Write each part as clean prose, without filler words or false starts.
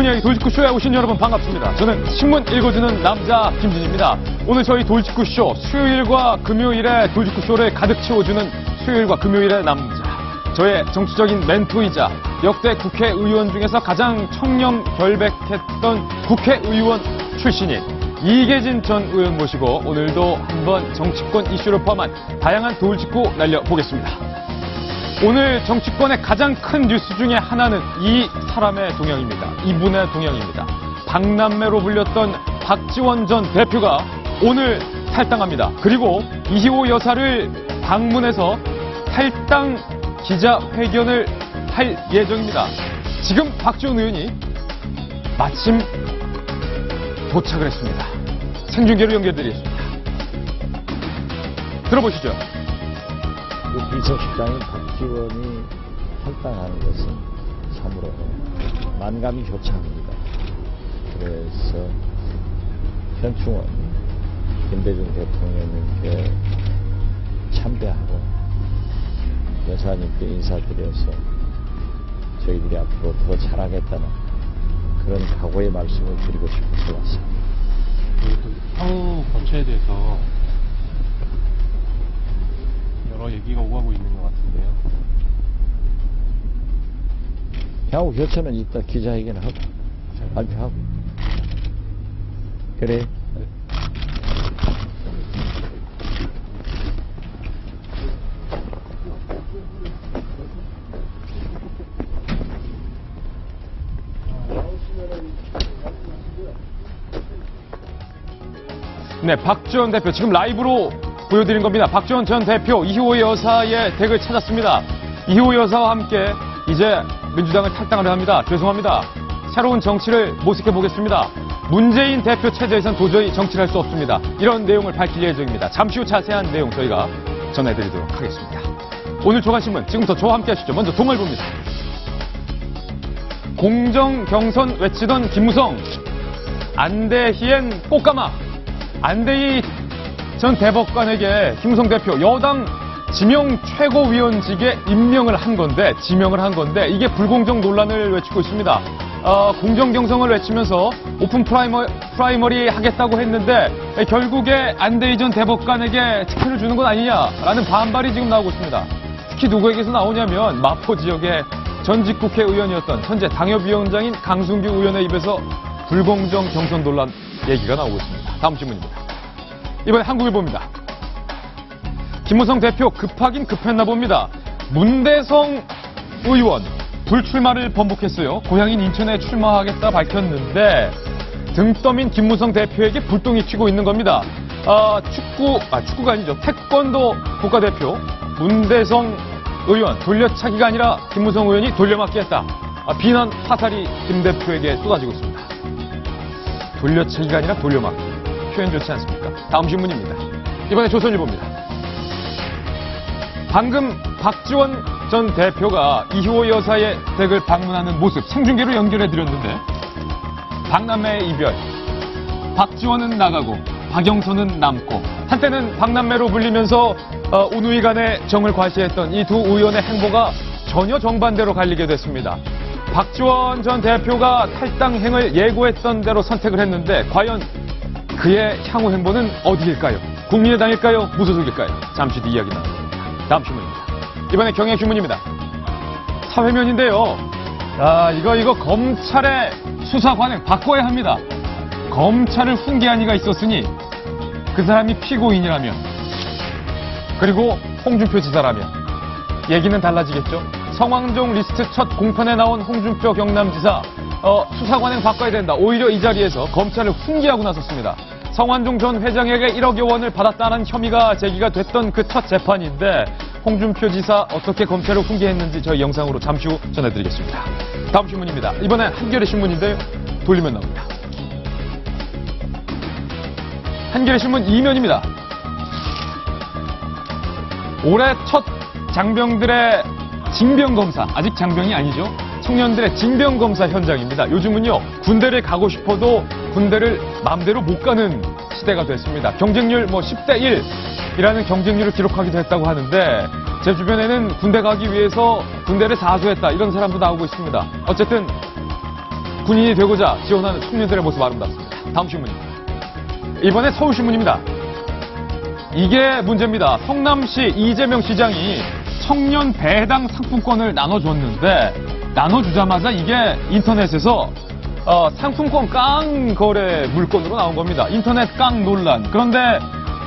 신문 이야기 돌직구쇼에 오신 여러분 반갑습니다. 저는 신문 읽어주는 남자 김진입니다. 오늘 저희 돌직구쇼 수요일과 금요일에 돌직구쇼를 가득 채워주는 수요일과 금요일의 남자. 저의 정치적인 멘토이자 역대 국회의원 중에서 가장 청렴결백했던 국회의원 출신인 이계진 전 의원 모시고 오늘도 한번 정치권 이슈를 포함한 다양한 돌직구 날려보겠습니다. 오늘 정치권의 가장 큰 뉴스 중에 하나는 이 사람의 동향입니다. 이분의 동향입니다. 박남매로 불렸던 박지원 전 대표가 오늘 탈당합니다. 그리고 이희호 여사를 방문해서 탈당 기자회견을 할 예정입니다. 지금 박지원 의원이 마침 도착을 했습니다. 생중계로 연결드리겠습니다. 들어보시죠. 비서실장인 박지원이 탈당하는 것은 참으로 만감이 교차합니다. 그래서 현충원 김대중 대통령님께 참배하고 여사님께 인사드려서 저희들이 앞으로 더 잘하겠다는 그런 각오의 말씀을 드리고 싶어서 왔습니다. 향후 거취에 대해서 여러 얘기가 오가고 있는 것 같은데요. 향후 교체는 이따 기자회견하고 발표하고 그래. 네, 박지원 대표 지금 라이브로 보여드린 겁니다. 박지원 전 대표 이희호 여사의 댁을 찾았습니다. 이희호 여사와 함께 이제 민주당을 탈당하려 합니다. 죄송합니다. 새로운 정치를 모색해 보겠습니다. 문재인 대표 체제에선 도저히 정치를 할 수 없습니다. 이런 내용을 밝힐 예정입니다. 잠시 후 자세한 내용 저희가 전해드리도록 하겠습니다. 오늘 조간신문 지금부터 저와 함께 하시죠. 먼저 동아일보입니다. 공정 경선 외치던 김무성, 안대희엔 꽃가마. 안대희 전 대법관에게 김무성 대표 여당 지명 최고위원직에 임명을 한 건데 이게 불공정 논란을 외치고 있습니다. 공정 경선을 외치면서 오픈 프라이머리 하겠다고 했는데 결국에 안대희 전 대법관에게 특혜를 주는 건 아니냐라는 반발이 지금 나오고 있습니다. 특히 누구에게서 나오냐면 마포 지역의 전직 국회의원이었던 현재 당협위원장인 강승규 의원의 입에서 불공정 경선 논란 얘기가 나오고 있습니다. 다음 질문입니다. 이번에 한국일보입니다. 김무성 대표 급하긴 급했나 봅니다. 문대성 의원 불출마를 번복했어요. 고향인 인천에 출마하겠다 밝혔는데 등 떠민 김무성 대표에게 불똥이 튀고 있는 겁니다. 축구가 아니죠. 태권도 국가대표 문대성 의원 돌려차기가 아니라 김무성 의원이 돌려막기 했다. 비난 화살이 김 대표에게 쏟아지고 있습니다. 돌려차기가 아니라 돌려막기. 표현 좋지 않습니까? 다음 신문입니다. 이번에 조선일보입니다. 방금 박지원 전 대표가 이희호 여사의 댁을 방문하는 모습 생중계로 연결해드렸는데 박남매의 이별, 박지원은 나가고 박영선은 남고 한때는 박남매로 불리면서 운우위 간의 정을 과시했던 이 두 의원의 행보가 전혀 정반대로 갈리게 됐습니다. 박지원 전 대표가 탈당행을 예고했던 대로 선택을 했는데 과연 그의 향후 행보는 어디일까요? 국민의당일까요? 무소속일까요? 잠시 뒤 이야기 나눠봅니다. 다음 신문입니다. 이번에 경향신문입니다. 사회면인데요. 이거 검찰의 수사 관행 바꿔야 합니다. 검찰을 훈계한 이가 있었으니 그 사람이 피고인이라면 그리고 홍준표 지사라면 얘기는 달라지겠죠. 성황종 리스트 첫 공판에 나온 홍준표 경남지사 수사 관행 바꿔야 된다. 오히려 이 자리에서 검찰을 훈계하고 나섰습니다. 성완종 전 회장에게 1억여 원을 받았다는 혐의가 제기가 됐던 그 첫 재판인데 홍준표 지사 어떻게 검찰을 훈계했는지 저희 영상으로 잠시 후 전해드리겠습니다. 다음 신문입니다. 이번엔 한겨레 신문인데요. 돌리면 나옵니다. 한겨레 신문 2면입니다. 올해 첫 장병들의 징병검사, 아직 장병이 아니죠. 청년들의 징병검사 현장입니다. 요즘은요, 군대를 가고 싶어도 군대를 마음대로 못 가는 시대가 됐습니다. 경쟁률 10대 1이라는 경쟁률을 기록하기도 했다고 하는데 제 주변에는 군대 가기 위해서 군대를 사수했다 이런 사람도 나오고 있습니다. 어쨌든 군인이 되고자 지원하는 청년들의 모습 아름답습니다. 다음 신문입니다. 이번에 서울신문입니다. 이게 문제입니다. 성남시 이재명 시장이 청년 배당 상품권을 나눠줬는데 나눠주자마자 이게 인터넷에서 상품권 깡 거래 물건으로 나온 겁니다. 인터넷 깡 논란. 그런데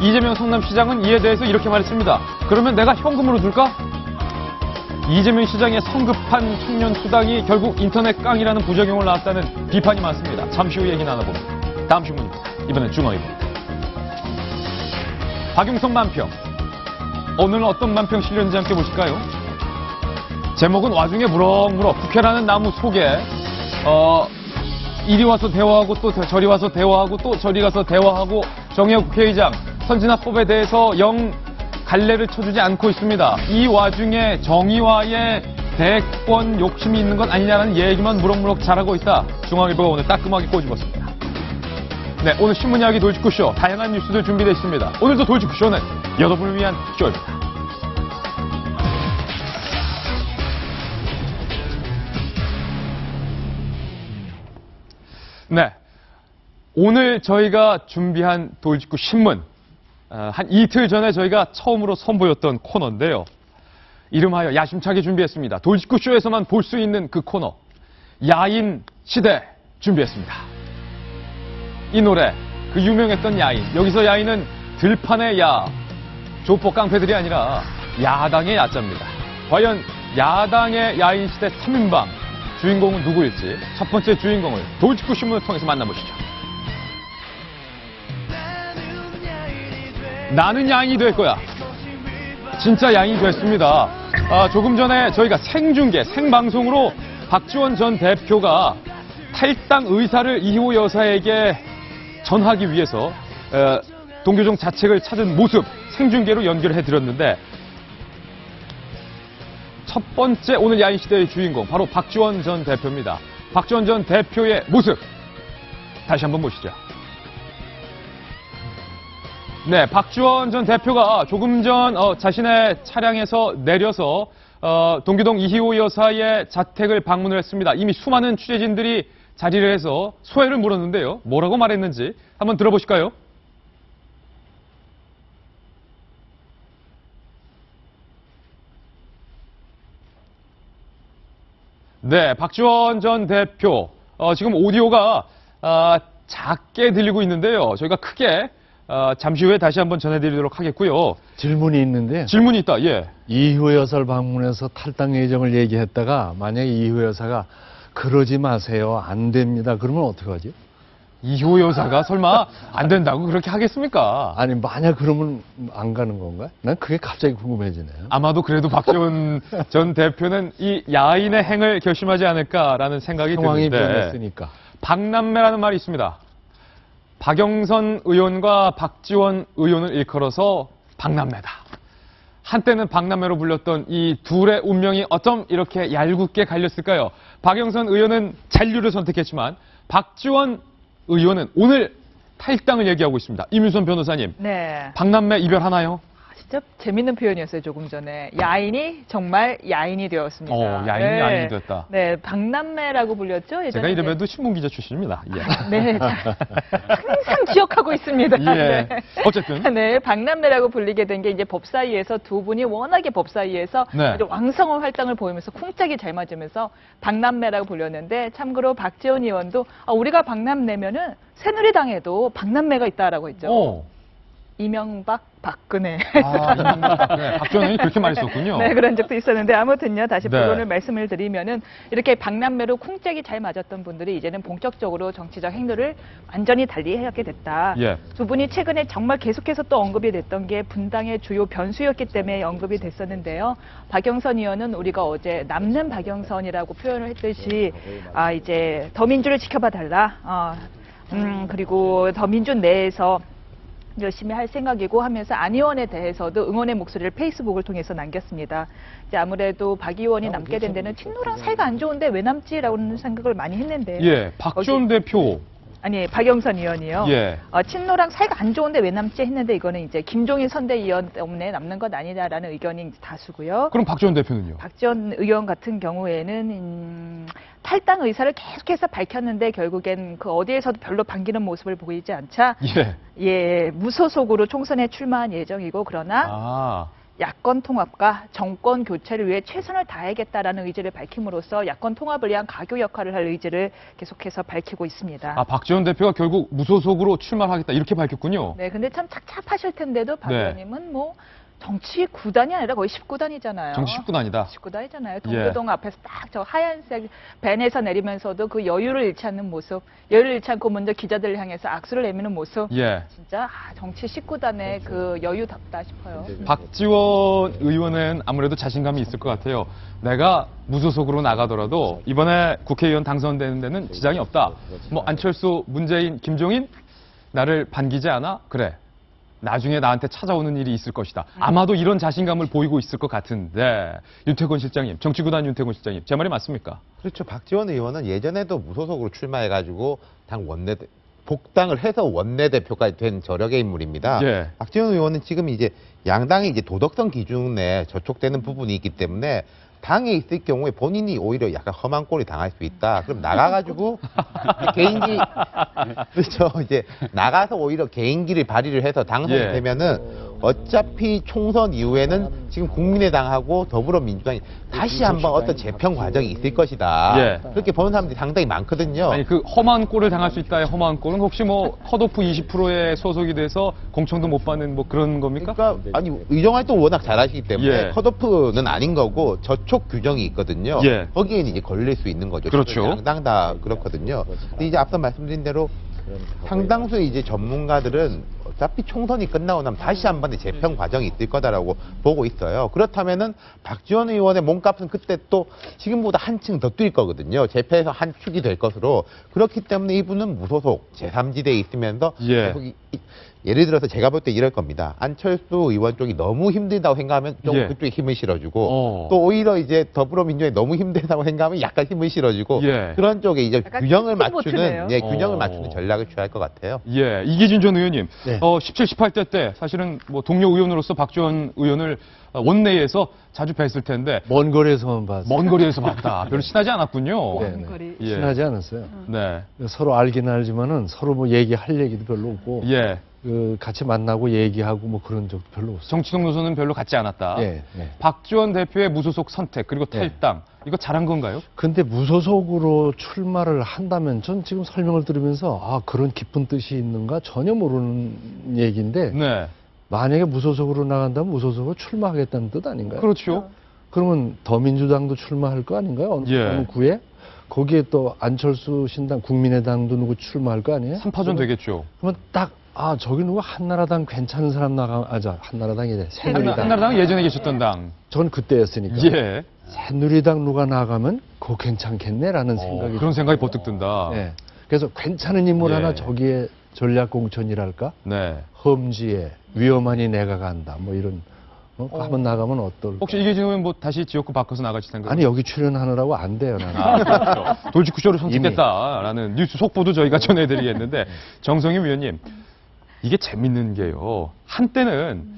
이재명 성남시장은 이에 대해서 이렇게 말했습니다. 그러면 내가 현금으로 줄까? 이재명 시장의 성급한 청년 수당이 결국 인터넷 깡이라는 부작용을 낳았다는 비판이 많습니다. 잠시 후 얘기 나눠봅니다. 다음 신문입니다. 이번엔 중앙일보입니다. 박용선 만평. 오늘은 어떤 만평 실렸는지 함께 보실까요? 제목은 와중에 무럭무럭 국회라는 나무 속에 이리 와서 대화하고 또 저리 와서 대화하고 또 저리 가서 대화하고 정의혁 국회의장 선진화법에 대해서 영 갈래를 쳐주지 않고 있습니다. 이 와중에 정의와의 대권 욕심이 있는 건 아니냐는 얘기만 무럭무럭 잘하고 있다. 중앙일보가 오늘 따끔하게 꼬집었습니다. 네, 오늘 신문 이야기 돌직구쇼 다양한 뉴스들 준비되어 있습니다. 오늘도 돌직구쇼는 여러분을 위한 쇼입니다. 네, 오늘 저희가 준비한 돌직구 신문 한 이틀 전에 저희가 처음으로 선보였던 코너인데요. 이름하여 야심차게 준비했습니다. 돌직구쇼에서만 볼 수 있는 그 코너 야인 시대 준비했습니다. 이 노래, 그 유명했던 야인. 여기서 야인은 들판의 야, 조폭 깡패들이 아니라 야당의 야자입니다. 과연 야당의 야인 시대 3인방 주인공은 누구일지 첫 번째 주인공을 돌직구 신문을 통해서 만나보시죠. 나는 야인이 될 거야. 진짜 야인이 됐습니다. 조금 전에 저희가 생방송으로 박지원 전 대표가 탈당 의사를 이희호 여사에게 전하기 위해서 동교정 자책을 찾은 모습 생중계로 연결해드렸는데 첫 번째 오늘 야인시대의 주인공 바로 박지원 전 대표입니다. 박지원 전 대표의 모습 다시 한번 보시죠. 네, 박지원 전 대표가 조금 전 자신의 차량에서 내려서 동교동 이희호 여사의 자택을 방문을 했습니다. 이미 수많은 취재진들이 자리를 해서 소회를 물었는데요. 뭐라고 말했는지 한번 들어보실까요? 네, 박지원 전 대표. 지금 오디오가 작게 들리고 있는데요. 저희가 크게 잠시 후에 다시 한번 전해드리도록 하겠고요. 질문이 있는데 질문이 있다. 예. 이희호 여사를 방문해서 탈당 예정을 얘기했다가 만약에 이희호 여사가 그러지 마세요. 안 됩니다. 그러면 어떡하죠? 이희호 여사가 설마 안 된다고 그렇게 하겠습니까? 아니 만약 그러면 안 가는 건가? 난 그게 갑자기 궁금해지네요. 아마도 그래도 박지원 전 대표는 이 야인의 행을 결심하지 않을까라는 생각이 상황이 드는데 변했으니까. 박남매라는 말이 있습니다. 박영선 의원과 박지원 의원을 일컬어서 박남매다. 한때는 박남매로 불렸던 이 둘의 운명이 어쩜 이렇게 얄궂게 갈렸을까요? 박영선 의원은 잔류를 선택했지만 박지원 의원은 오늘 탈당을 얘기하고 있습니다. 이민선 변호사님, 네. 박남매 이별하나요? 진짜 재밌는 표현이었어요, 조금 전에. 야인이 정말 야인이 되었습니다. 야인이 야인이 됐다. 네, 박남매라고 불렸죠? 예전에 제가 이름에도 신문기자 출신입니다. 예. 네, 항상 기억하고 있습니다. 예. 네. 어쨌든. 네, 박남매라고 불리게 된 게 이제 법사위에서 두 분이 워낙에 법사위에서 네. 왕성한 활동을 보이면서 쿵짝이 잘 맞으면서 박남매라고 불렸는데 참고로 박지원 의원도 우리가 박남매면은 새누리당에도 박남매가 있다라고 했죠. 이명박, 박근혜. 네, 박지원 의원이 그렇게 말했었군요. 네, 그런 적도 있었는데 아무튼요. 다시 네. 본론을 말씀을 드리면은 이렇게 박남매로 쿵짝이 잘 맞았던 분들이 이제는 본격적으로 정치적 행로를 완전히 달리하게 됐다. 예. 두 분이 최근에 정말 계속해서 또 언급이 됐던 게 분당의 주요 변수였기 때문에 언급이 됐었는데요. 박영선 의원은 우리가 어제 남는 박영선이라고 표현을 했듯이 이제 더민주를 지켜봐 달라. 그리고 더민주 내에서 열심히 할 생각이고 하면서 안 의원에 대해서도 응원의 목소리를 페이스북을 통해서 남겼습니다. 이제 아무래도 박 의원이 남게 된 데는 친노랑 사이가 안 좋은데 왜 남지라는 생각을 많이 했는데. 예, 박지원 대표 아니 박영선 의원이요. 예. 친노랑 사이가 안 좋은데 왜 남지 했는데 이거는 이제 김종인 선대위원 때문에 남는 것 아니냐라는 의견이 다수고요. 그럼 박지원 대표는요? 박지원 의원 같은 경우에는 탈당 의사를 계속해서 밝혔는데 결국엔 그 어디에서도 별로 반기는 모습을 보이지 않자 예. 무소속으로 총선에 출마한 예정이고 그러나 아. 야권 통합과 정권 교체를 위해 최선을 다하겠다라는 의지를 밝힘으로써 야권 통합을 위한 가교 역할을 할 의지를 계속해서 밝히고 있습니다. 아, 박지원 대표가 결국 무소속으로 출마하겠다 이렇게 밝혔군요. 네, 근데 참 착잡하실 텐데도 박 네. 의원님은 뭐 정치 9단이 아니라 거의 19단이잖아요. 정치 19단이다. 19단이잖아요. 예. 동교동 앞에서 딱 저 하얀색 밴에서 내리면서도 그 여유를 잃지 않는 모습, 여유를 잃지 않고 먼저 기자들을 향해서 악수를 내미는 모습. 예. 진짜 정치 19단의 그 여유답다 싶어요. 박지원 의원은 아무래도 자신감이 있을 것 같아요. 내가 무소속으로 나가더라도 이번에 국회의원 당선되는 데는 지장이 없다. 뭐 안철수, 문재인, 김종인 나를 반기지 않아? 그래. 나중에 나한테 찾아오는 일이 있을 것이다. 아마도 이런 자신감을 보이고 있을 것 같은데 윤태권 실장님, 정치구단 윤태권 실장님, 제 말이 맞습니까? 그렇죠. 박지원 의원은 예전에도 무소속으로 출마해가지고 복당을 해서 원내대표가 된 저력의 인물입니다. 예. 박지원 의원은 지금 이제 양당이 이제 도덕성 기준에 저촉되는 부분이 있기 때문에 당에 있을 경우에 본인이 오히려 약간 험한 꼴이 당할 수 있다. 그럼 나가가지고 개인기 그렇죠. 이제 나가서 오히려 개인기를 발휘를 해서 당선이 예. 되면은 어차피 총선 이후에는 지금 국민의당하고 더불어민주당이 다시 한번 어떤 재편 과정이 있을 것이다. 예. 그렇게 보는 사람들이 상당히 많거든요. 아니 그 험한 꼴을 당할 수 있다의 험한 꼴은 혹시 뭐 컷오프 20%에 소속이 돼서 공천도 못 받는 뭐 그런 겁니까? 그러니까 아니 의정 활동 워낙 잘하시기 때문에 예. 컷오프는 아닌 거고 저촉 규정이 있거든요. 예. 거기에는 이제 걸릴 수 있는 거죠. 그렇죠. 양당 다 그렇거든요. 근데 이제 앞서 말씀드린 대로 상당수의 이제 전문가들은 어차피 총선이 끝나고 나면 다시 한 번의 재편 과정이 있을 거다라고 보고 있어요. 그렇다면은 박지원 의원의 몸값은 그때 또 지금보다 한층 더 뛸 거거든요. 재패에서 한 축이 될 것으로. 그렇기 때문에 이분은 무소속 제3지대에 있으면서 예. 계속 예를 들어서 제가 볼 때 이럴 겁니다. 안철수 의원 쪽이 너무 힘들다고 생각하면 좀 예. 그쪽에 힘을 실어주고 또 오히려 이제 더불어민주당이 너무 힘들다고 생각하면 약간 힘을 실어주고 예. 그런 쪽에 이제 약간 균형을 킹보트네요. 맞추는 균형을 맞추는 전략을 취할 것 같아요. 예, 이기진 전 의원님, 네. 17, 18대 때 사실은 뭐 동료 의원으로서 박지원 의원을 원내에서 자주 뵀을 텐데 먼 거리에서만 봤어요. 먼 거리에서 봤다. 별로 친하지 않았군요. 네. 원거리. 예. 친하지 않았어요. 네, 서로 알긴 알지만은 서로 뭐 얘기할 얘기도 별로 없고 예, 같이 만나고 얘기하고 뭐 그런 적도 별로 없어요. 정치적 노선은 별로 같지 않았다. 예, 예. 박지원 대표의 무소속 선택 그리고 예. 탈당 이거 잘한 건가요? 근데 무소속으로 출마를 한다면 전 지금 설명을 들으면서 아 그런 깊은 뜻이 있는가 전혀 모르는 얘기인데 네, 만약에 무소속으로 나간다면 무소속으로 출마하겠다는 뜻 아닌가요? 그렇죠. 그러면 더민주당도 출마할 거 아닌가요? 예. 어느 구에? 거기에 또 안철수 신당 국민의당도 누구 출마할 거 아니에요? 3파전 되겠죠. 그러면 딱 저기 누구 한나라당 괜찮은 사람 한나라당이래. 새누리당. 한나라당은 예전에 계셨던 당. 전 그때였으니까. 예. 새누리당 누가 나가면 그거 괜찮겠네라는 생각이 그런 생각이 버뜩 든다. 예. 그래서 괜찮은 인물 예. 하나 저기에 전략공천이랄까? 네. 험지에 위험하니 내가 간다. 뭐 이런 한번 나가면 어떨까? 혹시 이기진 의원 뭐 다시 지역구 바꿔서 나가실 생각? 아니 여기 출연하느라고 안 돼요 나는. 그렇죠. 돌직구쇼를 선택했다라는 뉴스 속보도 저희가 전해드리겠는데 정성임 위원님 이게 재밌는 게요. 한때는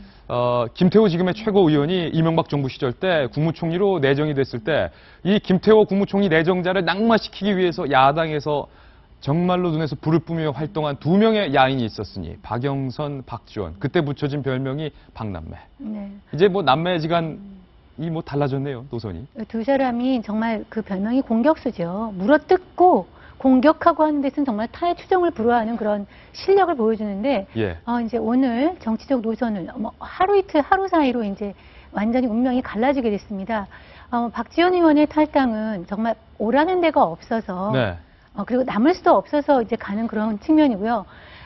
김태호 지금의 최고위원이 이명박 정부 시절 때 국무총리로 내정이 됐을 때 이 김태호 국무총리 내정자를 낙마시키기 위해서 야당에서 정말로 눈에서 불을 뿜으며 활동한 두 명의 야인이 있었으니 박영선, 박지원. 그때 붙여진 별명이 박남매. 네. 이제 뭐 남매지간이 뭐 달라졌네요, 노선이. 두 사람이 정말 그 별명이 공격수죠. 물어뜯고 공격하고 하는 데서는 정말 타의 추종을 불허하는 그런 실력을 보여주는데, 예. 이제 오늘 정치적 노선을 뭐 하루 이틀, 하루 사이로 이제 완전히 운명이 갈라지게 됐습니다. 박지원 의원의 탈당은 정말 오라는 데가 없어서, 네. 그리고 남을 수도 없어서 이제 가는 그런 측면이고요.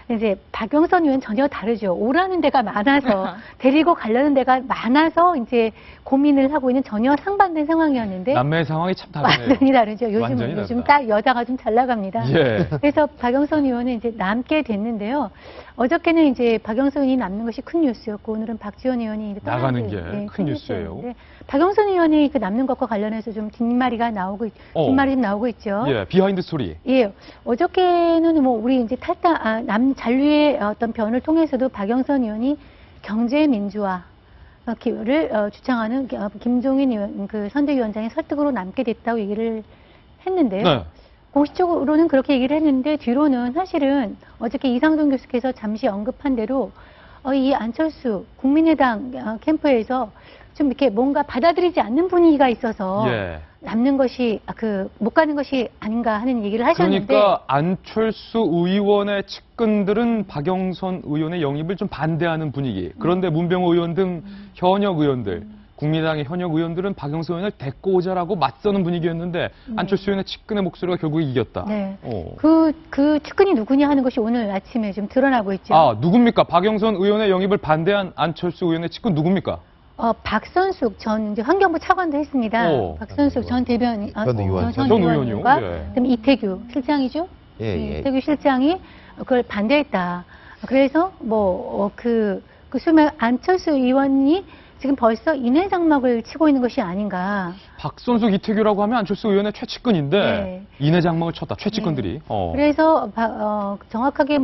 이제 박영선 의원 전혀 다르죠. 오라는 데가 많아서 데리고 가려는 데가 많아서 이제 고민을 하고 있는 전혀 상반된 상황이었는데 남매의 상황이 참 다르네요. 완전히 다르죠. 완전히 요즘 다르다. 딱 여자가 좀 잘 나갑니다. 예. 그래서 박영선 의원은 이제 남게 됐는데요. 어저께는 이제 박영선 의원이 남는 것이 큰 뉴스였고 오늘은 박지원 의원이 이제 나가는 게 네, 큰 뉴스예요. 뉴스였는데 박영선 의원이 그 남는 것과 관련해서 좀 뒷말이 좀 나오고 있죠. 예, 비하인드 스토리. 예, 어저께는 뭐 우리 이제 남 잔류의 어떤 변을 통해서도 박영선 의원이 경제 민주화 를 주창하는 김종인 의원, 그 선대위원장의 설득으로 남게 됐다고 얘기를 했는데요. 네. 공식적으로는 그렇게 얘기를 했는데 뒤로는 사실은 어저께 이상돈 교수께서 잠시 언급한 대로 이 안철수 국민의당 캠프에서 좀 이렇게 뭔가 받아들이지 않는 분위기가 있어서 예. 남는 것이 못 가는 것이 아닌가 하는 얘기를 하셨는데 그러니까 안철수 의원의 측근들은 박영선 의원의 영입을 좀 반대하는 분위기. 그런데 문병호 의원 등 현역 의원들, 국민의당의 현역 의원들은 박영선 의원을 데리고 오자라고 맞서는 분위기였는데 안철수 의원의 측근의 목소리가 결국 이겼다. 네. 어. 그 측근이 누구냐 하는 것이 오늘 아침에 좀 드러나고 있죠. 아, 누굽니까? 박영선 의원의 영입을 반대한 안철수 의원의 측근 누굽니까? 박선숙 전 이제 환경부 차관도 했습니다. 박선숙 전 대변인, 전 의원. 전 전 의원과 의원이요? 예. 그다음에 이태규 실장이죠. 예. 이태규 실장이 그걸 반대했다. 그래서 안철수 의원이 지금 벌써 인해 장막을 치고 있는 것이 아닌가. 박선숙, 이태규라고 하면 안철수 의원의 최측근인데 네. 인해 장막을 쳤다. 최측근들이. 그래서 정확하게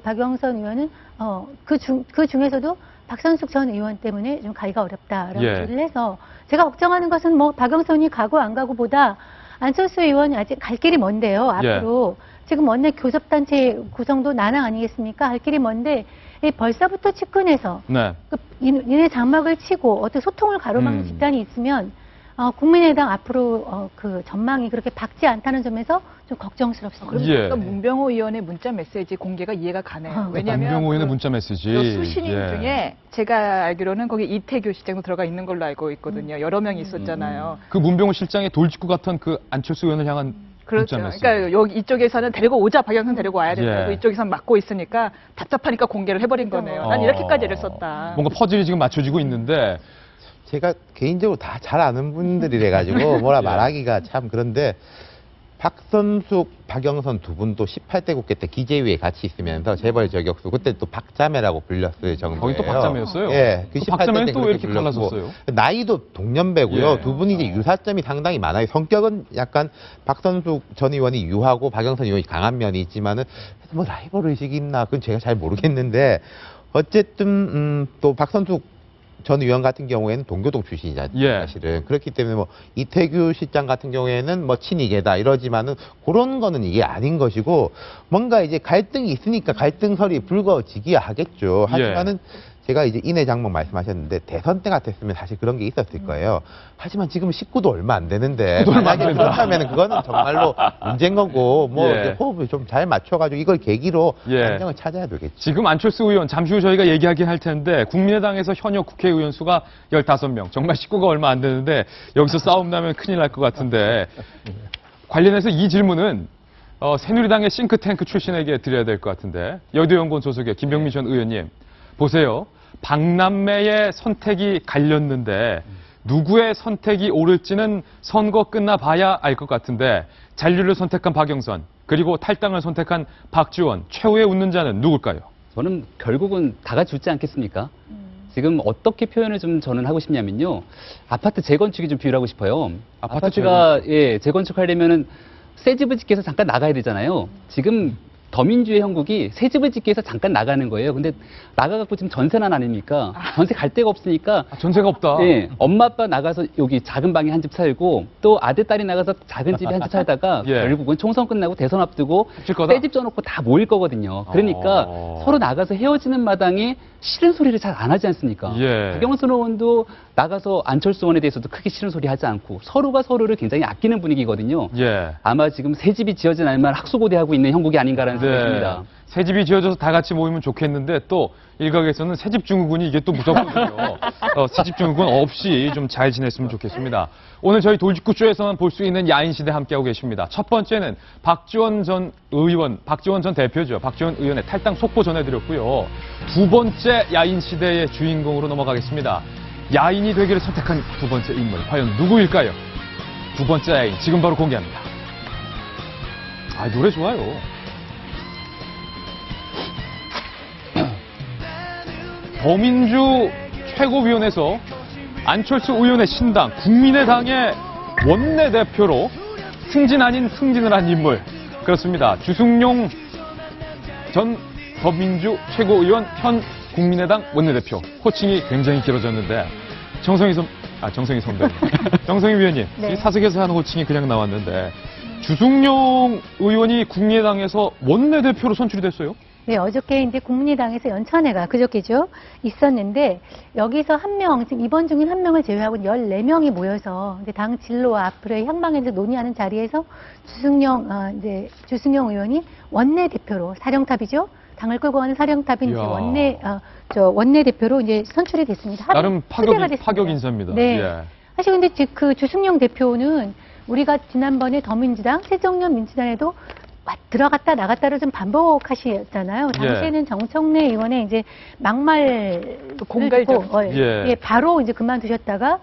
박영선 의원은 그 중에서도 박선숙 전 의원 때문에 좀 가기가 어렵다라고 예. 얘기를 해서 제가 걱정하는 것은 박영선이 가고 안 가고보다 안철수 의원이 아직 갈 길이 먼데요. 앞으로 지금 원내 교섭단체 구성도 난항 아니겠습니까? 할 길이 먼데 벌써부터 측근에서 네. 인해 장막을 치고 어떤 소통을 가로막는 집단이 있으면 국민의당 앞으로 그 전망이 그렇게 밝지 않다는 점에서 좀 걱정스럽습니다. 그래서 예. 문병호 의원의 문자 메시지 공개가 이해가 가네요. 왜냐하면 문병호 의원의 문자 메시지. 그 수신인 예. 중에 제가 알기로는 거기 이태규 실장도 들어가 있는 걸로 알고 있거든요. 여러 명이 있었잖아요. 그 문병호 실장의 돌직구 같은 그 안철수 의원을 향한 그렇죠. 문자 메시지. 그러니까 여기 이쪽에서는 데리고 오자, 박영선 데리고 와야 된다. 예. 이쪽에서는 막고 있으니까 답답하니까 공개를 해버린 거네요. 난 이렇게까지 애를 썼다. 뭔가 퍼즐이 지금 맞춰지고 있는데 제가 개인적으로 다 잘 아는 분들이래 가지고 뭐라 말하기가 참 그런데 박선숙, 박영선 두 분도 18대 국회 때 기재위에 같이 있으면서 재벌 저격수 그때 또 박자매라고 불렸을 정도예요. 거기 또 박자매였어요? 예, 그 또 18대 박자매는 때 또 왜 그렇게 이렇게 불렸고. 갈라섰어요? 나이도 동년배고요. 예. 두 분이 이제 유사점이 상당히 많아요. 성격은 약간 박선숙 전 의원이 유하고 박영선 의원이 강한 면이 있지만은 뭐 라이벌 의식이 있나 그건 제가 잘 모르겠는데 어쨌든 또 박선숙 전 의원 같은 경우에는 동교동 출신이잖아요. 예. 사실은. 그렇기 때문에 이태규 실장 같은 경우에는 친이계다 이러지만은 그런 거는 이게 아닌 것이고 뭔가 이제 갈등이 있으니까 갈등설이 불거지기야 하겠죠. 하지만은 제가 이제 인해 장막 말씀하셨는데 대선 때 같았으면 사실 그런 게 있었을 거예요. 하지만 지금 19도 얼마 안 되는데 만약에 그렇다면 그거는 정말로 문제인 거고 이제 호흡을 좀 잘 맞춰가지고 이걸 계기로 안정을 찾아야 되겠죠. 지금 안철수 의원 잠시 후 저희가 얘기하긴 할 텐데 국민의당에서 현역 국회의원 수가 15명. 정말 식구가 얼마 안 되는데 여기서 싸움 나면 큰일 날 것 같은데 관련해서 이 질문은 새누리당의 싱크탱크 출신에게 드려야 될 것 같은데 여의도연구원 소속의 김병민 전 의원님 보세요. 박남매의 선택이 갈렸는데 누구의 선택이 옳을지는 선거 끝나 봐야 알 것 같은데 잔류를 선택한 박영선 그리고 탈당을 선택한 박지원 최후의 웃는 자는 누굴까요? 저는 결국은 다 같이 웃지 않겠습니까? 지금 어떻게 표현을 좀 저는 하고 싶냐면요. 아파트 재건축이 좀 비유를 하고 싶어요. 아파트가 재건축하려면은 새 집을 짓기 위해서 잠깐 나가야 되잖아요. 지금 더민주의 형국이 새 집을 짓기 위해서 잠깐 나가는 거예요. 근데 나가갖고 지금 전세난 아닙니까? 전세 갈 데가 없으니까. 전세가 없다. 네, 엄마 아빠 나가서 여기 작은 방에 한 집 살고 또 아들 딸이 나가서 작은 집에 한 집 살다가 결국은 총선 끝나고 대선 앞두고 새 집 져놓고 다 모일 거거든요. 그러니까 서로 나가서 헤어지는 마당에 싫은 소리를 잘 안 하지 않습니까? 박영선 의원도 나가서 안철수 의원에 대해서도 크게 싫은 소리 하지 않고 서로가 서로를 굉장히 아끼는 분위기거든요. 아마 지금 새 집이 지어진 날만 학수고대하고 있는 형국이 아닌가라는 수가 있습니다. 새 집이 지어져서 다 같이 모이면 좋겠는데 또 일각에서는 새집 증후군이 이게 또 무섭거든요. 새집 증후군 없이 좀 잘 지냈으면 좋겠습니다. 오늘 저희 돌직구쇼에서만 볼 수 있는 야인시대 함께하고 계십니다. 첫 번째는 박지원 전 대표죠. 박지원 의원의 탈당 속보 전해드렸고요. 두 번째 야인시대의 주인공으로 넘어가겠습니다. 야인이 되기를 선택한 두 번째 인물, 과연 누구일까요? 두 번째 야인, 지금 바로 공개합니다. 아, 노래 좋아요. 더민주 최고위원회에서 안철수 의원의 신당 국민의당의 원내대표로 승진 아닌 승진을 한 인물, 그렇습니다. 주승용 전 더민주 최고위원 현 국민의당 원내대표. 호칭이 굉장히 길어졌는데 정성희 위원님, 네. 이 사석에서 하는 호칭이 그냥 나왔는데 주승용 의원이 국민의당에서 원내대표로 선출이 됐어요? 네, 어저께 이제 국민의당에서 연찬회가 그저께죠 있었는데 여기서 한 명, 지금 입원 중인 한 명을 제외하고 14명이 모여서 이제 당 진로와 앞으로의 향방에 대해서 논의하는 자리에서 주승용 의원이 원내대표로 사령탑이죠. 당을 끌고 가는 사령탑인 이제 원내대표로 이제 선출이 됐습니다. 나름 파격 인사입니다. 네. 예. 사실 근데 그 주승용 대표는 우리가 지난번에 더민주당, 새정년 민주당에도 들어갔다 나갔다를 좀 반복하셨잖아요. 당시에는 정청래 의원의 이제 막말 공갈적. 바로 이제 그만두셨다가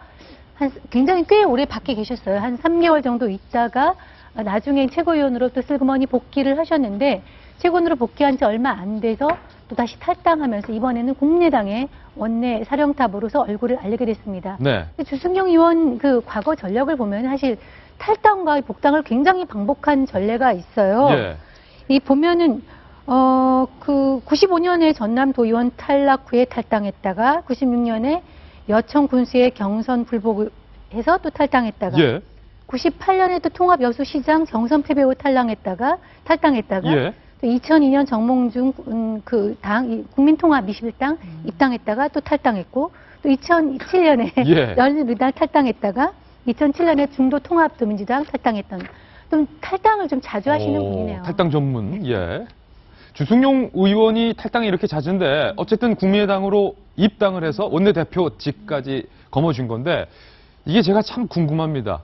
굉장히 꽤 오래 밖에 계셨어요. 한 3개월 정도 있다가 나중에 최고위원으로 또 슬그머니 복귀를 하셨는데 최고위원으로 복귀한 지 얼마 안 돼서 또 다시 탈당하면서 이번에는 국민의당의 원내 사령탑으로서 얼굴을 알리게 됐습니다. 네. 주승용 의원 그 과거 전력을 보면 사실 탈당과 복당을 굉장히 반복한 전례가 있어요. 예. 이 보면은 그 95년에 전남도의원 탈락 후에 탈당했다가 96년에 여청 군수의 경선 불복을 해서 또 탈당했다가 예. 98년에 또 통합 여수시장 경선 패배 후 탈당했다가 예. 또 2002년 정몽준 국민통합 21당 입당했다가 또 탈당했고 또 2007년에 예. 열린우리당 탈당했다가 2007년에 중도통합도민주당 탈당했던 좀 탈당을 좀 자주 하시는 분이네요. 탈당 전문. 예. 주승용 의원이 탈당이 이렇게 잦은데 어쨌든 국민의당으로 입당을 해서 원내대표직까지 거머쥔 건데 이게 제가 참 궁금합니다.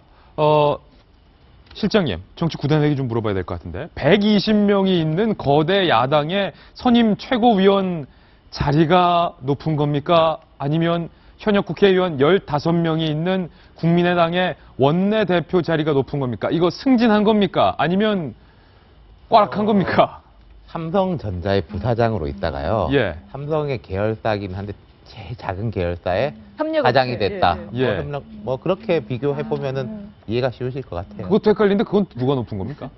실장님, 정치 구단에게 좀 물어봐야 될 것 같은데 120명이 있는 거대 야당의 선임 최고위원 자리가 높은 겁니까? 아니면 현역 국회의원 15명이 있는 국민의당의 원내대표 자리가 높은 겁니까? 이거 승진한 겁니까? 아니면 꽈락한 겁니까? 삼성전자의 부사장으로 있다가요. 예. 삼성의 계열사긴 한데 제일 작은 계열사의 협력업체. 사장이 됐다. 예. 뭐 그렇게 비교해 보면은 이해가 쉬우실 것 같아요. 그것도 헷갈리는데 그건 누가 높은 겁니까?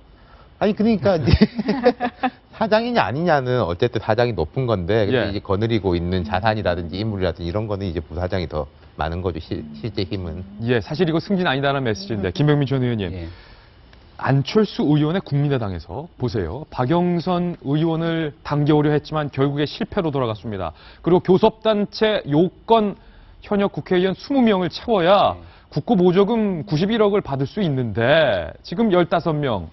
아니 그러니까 이제 사장이냐 아니냐는 어쨌든 사장이 높은 건데 근데 예. 이제 거느리고 있는 자산이라든지 인물이라든지 이런 거는 이제 부사장이 더 많은 거죠. 실제 힘은. 예, 사실 이거 승진 아니다라는 메시지인데 김병민 전 의원님. 예. 안철수 의원의 국민의당에서 보세요. 박영선 의원을 당겨오려 했지만 결국에 실패로 돌아갔습니다. 그리고 교섭단체 요건 현역 국회의원 20명을 채워야 국고보조금 91억을 받을 수 있는데 지금 15명.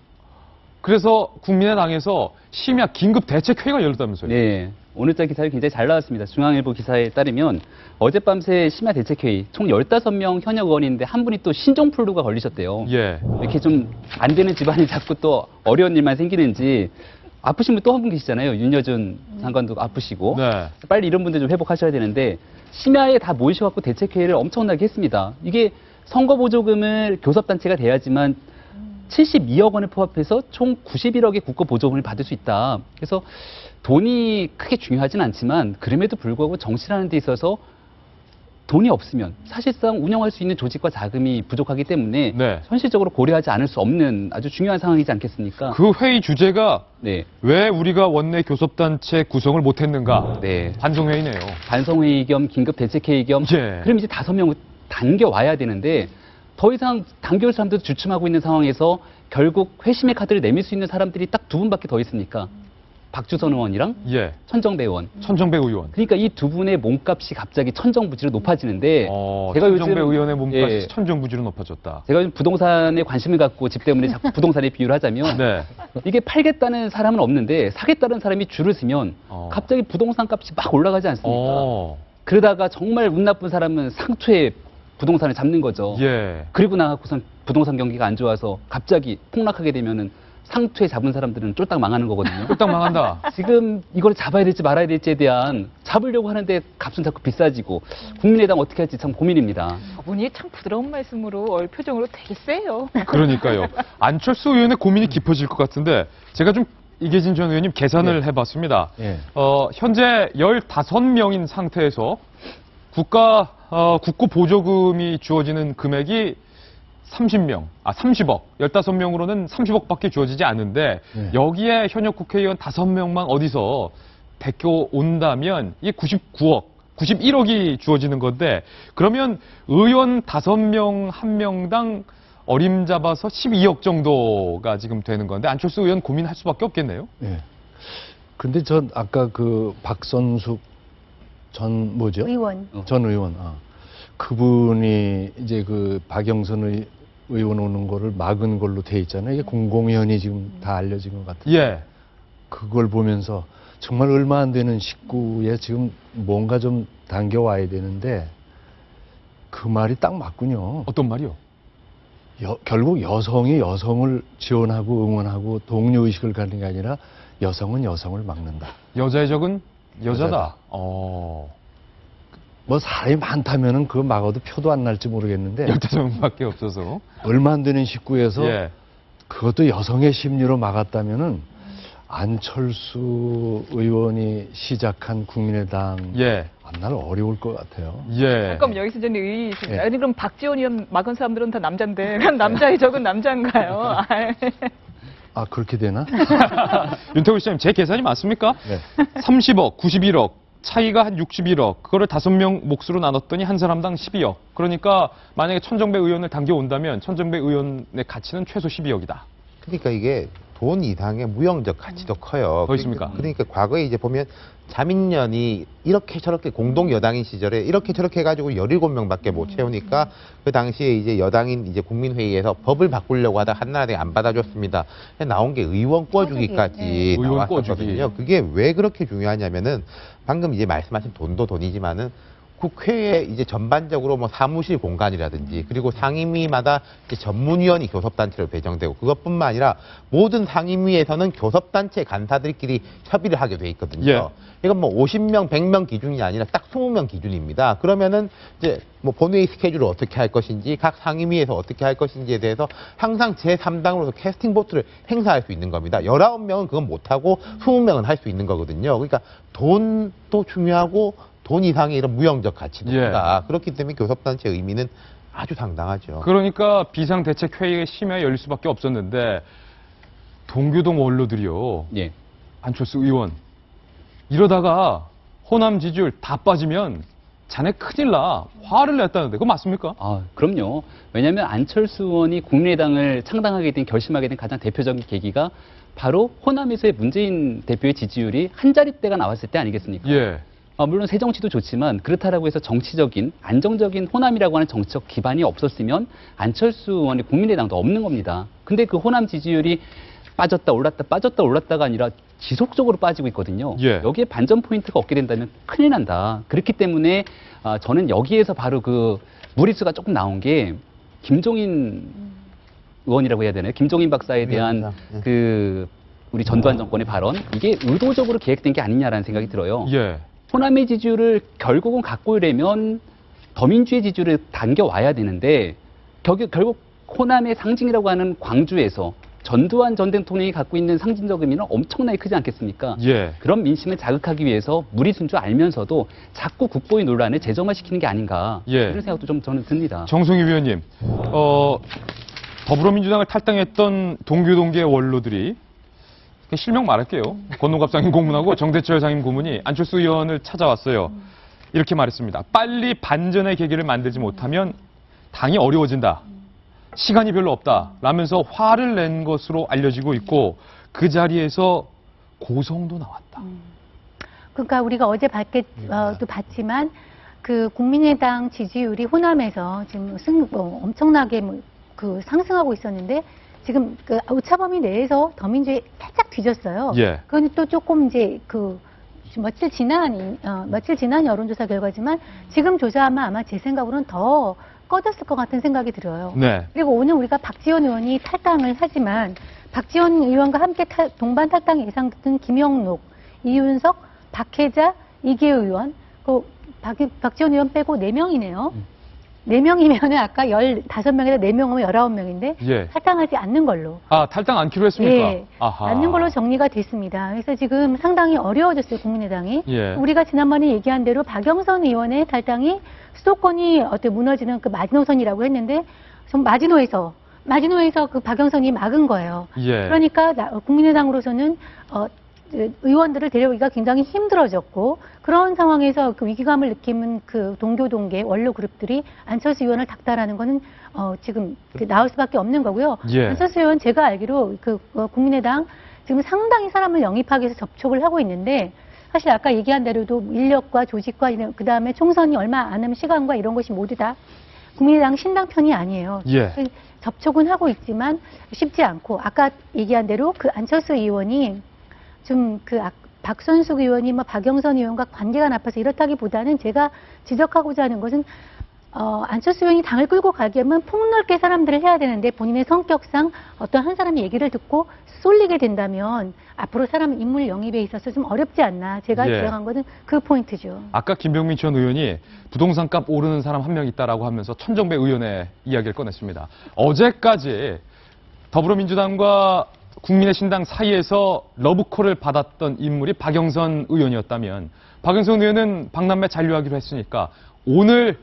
그래서 국민의당에서 심야 긴급 대책회의가 열렸다면서요. 네. 오늘자 기사에 굉장히 잘 나왔습니다. 중앙일보 기사에 따르면 어젯밤새 심야 대책회의 총 15명 현역 의원인데 한 분이 또 신종플루가 걸리셨대요. 예. 이렇게 좀 안 되는 집안이 자꾸 또 어려운 일만 생기는지 아프신 분 또 한 분 계시잖아요. 윤여준 장관도 아프시고. 네. 빨리 이런 분들 좀 회복하셔야 되는데 심야에 다 모이셔갖고 대책회의를 엄청나게 했습니다. 이게 선거보조금을 교섭단체가 돼야지만 72억 원을 포함해서 총 91억의 국고보조금을 받을 수 있다. 그래서 돈이 크게 중요하진 않지만 그럼에도 불구하고 정치라는 데 있어서 돈이 없으면 사실상 운영할 수 있는 조직과 자금이 부족하기 때문에 네. 현실적으로 고려하지 않을 수 없는 아주 중요한 상황이지 않겠습니까? 그 회의 주제가 네. 왜 우리가 원내 교섭단체 구성을 못했는가? 네. 반성회의네요. 반성회의 겸 긴급 대책회의 겸 예. 그럼 이제 5명 당겨와야 되는데 더 이상 당겨올 사람들도 주춤하고 있는 상황에서 결국 회심의 카드를 내밀 수 있는 사람들이 딱 2분밖에 더 있으니까 박주선 의원이랑 예. 천정배 의원. 천정배 의원. 그러니까 이 두 분의 몸값이 갑자기 천정부지로 높아지는데 제가 천정배 요즘 의원의 몸값이 예. 천정부지로 높아졌다. 제가 요즘 부동산에 관심을 갖고 집 때문에 자꾸 부동산에 비유를 하자면 네. 이게 팔겠다는 사람은 없는데 사겠다는 사람이 줄을 서면 갑자기 부동산 값이 막 올라가지 않습니까? 그러다가 정말 운 나쁜 사람은 상투에 부동산을 잡는 거죠. 예. 그리고 나가고선 부동산 경기가 안 좋아서 갑자기 폭락하게 되면은 상투에 잡은 사람들은 쫄딱 망하는 거거든요. 쫄딱 망한다. 지금 이걸 잡아야 될지 말아야 될지에 대한 잡으려고 하는데 값은 자꾸 비싸지고 국민의당 어떻게 할지 참 고민입니다. 저분이 참 부드러운 말씀으로 표정으로 되게 세요. 그러니까요. 안철수 의원의 고민이 깊어질 것 같은데 제가 좀 이계진 전 의원님 계산을 해봤습니다. 예. 현재 15명인 상태에서 국고 보조금이 주어지는 금액이 30억. 15명으로는 30억밖에 주어지지 않는데 여기에 현역 국회의원 5명만 어디서 데리고 온다면 이게 99억, 91억이 주어지는 건데 그러면 의원 5명 한 명당 어림잡아서 12억 정도가 지금 되는 건데 안철수 의원 고민할 수밖에 없겠네요. 예. 근데 전 아까 그 박선숙 전 뭐죠? 의원. 전 의원. 그분이 이제 그 박영선 의원 오는 거를 막은 걸로 돼 있잖아요. 이게 공공연히 지금 다 알려진 것 같아요. 예. 그걸 보면서 정말 얼마 안 되는 식구에 지금 뭔가 좀 당겨와야 되는데 그 말이 딱 맞군요. 어떤 말이요? 결국 여성이 여성을 지원하고 응원하고 동료의식을 갖는 게 아니라 여성은 여성을 막는다. 여자의 적은 여자다. 여자다. 뭐 사람이 많다면은 그거 막아도 표도 안 날지 모르겠는데 15명밖에 없어서. 얼마 안 되는 식구에서 예. 그것도 여성의 심리로 막았다면은 안철수 의원이 시작한 국민의당 예. 만날 어려울 것 같아요. 예. 잠깐 여기서 저는 의의 있습니다. 예. 아니 그럼 박지원 의원 막은 사람들은 다 남자인데 그럼 남자의 적은 남자인가요? 아 그렇게 되나? 윤태호 시장님 제 계산이 맞습니까? 네. 30억, 91억. 차이가 한 61억. 그거를 5명 몫으로 나눴더니 한 사람당 12억. 그러니까 만약에 천정배 의원을 당겨온다면 천정배 의원의 가치는 최소 12억이다. 그러니까 이게 돈 이상의 무형적 가치도 커요. 더 있습니까? 그러니까 과거에 이제 보면 자민련이 이렇게 저렇게 공동 여당인 시절에 이렇게 저렇게 해가지고 17명밖에 못 채우니까 그 당시에 이제 여당인 이제 국민회의에서 법을 바꾸려고 하다 한나라당이 안 받아줬습니다. 나온 게 의원 꿔주기까지 네. 의원 나왔었거든요. 그게 왜 그렇게 중요하냐면은 방금 이제 말씀하신 돈도 돈이지만은 국회에 이제 전반적으로 뭐 사무실 공간이라든지 그리고 상임위마다 이제 전문위원이 교섭단체로 배정되고 그것뿐만 아니라 모든 상임위에서는 교섭단체 간사들끼리 협의를 하게 돼 있거든요. 예. 이건 뭐 50명, 100명 기준이 아니라 딱 20명 기준입니다. 그러면은 이제 뭐 본회의 스케줄을 어떻게 할 것인지 각 상임위에서 어떻게 할 것인지에 대해서 항상 제3당으로서 캐스팅 보트를 행사할 수 있는 겁니다. 19명은 그건 못하고 20명은 할 수 있는 거거든요. 그러니까 돈도 중요하고 돈 이상의 이런 무형적 가치도 있다. 그렇기 때문에 교섭단체 의미는 아주 상당하죠. 그러니까 비상대책회의가 심야에 열릴 수밖에 없었는데 동교동 원로들이요. 예. 안철수 의원. 이러다가 호남 지지율 다 빠지면 자네 큰일 나. 화를 냈다는데 그거 맞습니까? 아, 그럼요. 왜냐하면 안철수 의원이 국민의당을 창당하게 된, 결심하게 된 가장 대표적인 계기가 바로 호남에서의 문재인 대표의 지지율이 한 자릿대가 나왔을 때 아니겠습니까? 예. 물론 새 정치도 좋지만 그렇다라고 해서 정치적인 안정적인 호남이라고 하는 정치적 기반이 없었으면 안철수 의원의 국민의당도 없는 겁니다. 근데 그 호남 지지율이 빠졌다 올랐다가 아니라 지속적으로 빠지고 있거든요. 예. 여기에 반전 포인트가 없게 된다면 큰일 난다. 그렇기 때문에 저는 여기에서 바로 그 무리수가 조금 나온 게 김종인 의원이라고 해야 되나요? 김종인 박사에 대한 그 우리 전두환 정권의 발언, 이게 의도적으로 계획된 게 아니냐라는 생각이 들어요. 예. 호남의 지지율을 결국은 갖고 오려면 더민주의 지지율을 당겨와야 되는데 결국 호남의 상징이라고 하는 광주에서 전두환 전 대통령이 갖고 있는 상징적 의미는 엄청나게 크지 않겠습니까? 예. 그런 민심을 자극하기 위해서 무리수인 줄 알면서도 자꾸 국보의 논란을 재점화시키는 게 아닌가 예. 이런 생각도 좀 저는 듭니다. 정성희 위원님, 더불어민주당을 탈당했던 동교동계 원로들이 실명 말할게요. 권노갑 상임 고문하고 정대철 상임 고문이 안철수 의원을 찾아왔어요. 이렇게 말했습니다. 빨리 반전의 계기를 만들지 못하면 당이 어려워진다. 시간이 별로 없다. 라면서 화를 낸 것으로 알려지고 있고 그 자리에서 고성도 나왔다. 그러니까 우리가 어제 또 봤지만 그 국민의당 지지율이 호남에서 지금 엄청나게 그 상승하고 있었는데 지금 그 오차범위 내에서 더민주에 살짝 뒤졌어요. 예. 그건 또 조금 이제 그 며칠 지난 여론조사 결과지만 지금 조사하면 아마 제 생각으로는 더 꺼졌을 것 같은 생각이 들어요. 네. 그리고 오늘 우리가 박지원 의원이 탈당을 하지만 박지원 의원과 함께 동반 탈당 예상됐던 김영록, 이윤석, 박혜자, 이계우 의원, 박지원 의원 빼고 4명이네요. 4명이면은 아까 15명에다 4명이면 19명인데 예. 탈당하지 않는 걸로. 아, 탈당 않기로 했습니까? 예, 아하. 않는 걸로 정리가 됐습니다. 그래서 지금 상당히 어려워졌어요, 국민의당이. 예. 우리가 지난번에 얘기한 대로 박영선 의원의 탈당이 수도권이 무너지는 그 마지노선이라고 했는데 마지노에서 그 박영선이 막은 거예요. 예. 그러니까 국민의당으로서는 의원들을 데려오기가 굉장히 힘들어졌고 그런 상황에서 그 위기감을 느끼는 그 동계 원로 그룹들이 안철수 의원을 닥달하는 거는 지금 나올 수밖에 없는 거고요. 예. 안철수 의원 제가 알기로 국민의당 지금 상당히 사람을 영입하기 위해서 접촉을 하고 있는데 사실 아까 얘기한 대로도 인력과 조직과 그 다음에 총선이 얼마 안 남은 시간과 이런 것이 모두 다 국민의당 신당 편이 아니에요. 예. 접촉은 하고 있지만 쉽지 않고 아까 얘기한 대로 그 안철수 의원이 좀 박선숙 의원이 박영선 의원과 관계가 나빠서 이렇다기보다는 제가 지적하고자 하는 것은 안철수 의원이 당을 끌고 가려면 폭넓게 사람들을 해야 되는데 본인의 성격상 어떤 한 사람의 얘기를 듣고 쏠리게 된다면 앞으로 사람 인물 영입에 있어서 좀 어렵지 않나 제가 예. 지적한 것은 그 포인트죠. 아까 김병민 전 의원이 부동산 값 오르는 사람 한 명 있다라고 하면서 천정배 의원의 이야기를 꺼냈습니다. 어제까지 더불어민주당과 국민의 신당 사이에서 러브콜을 받았던 인물이 박영선 의원이었다면 박영선 의원은 박남매 잔류하기로 했으니까 오늘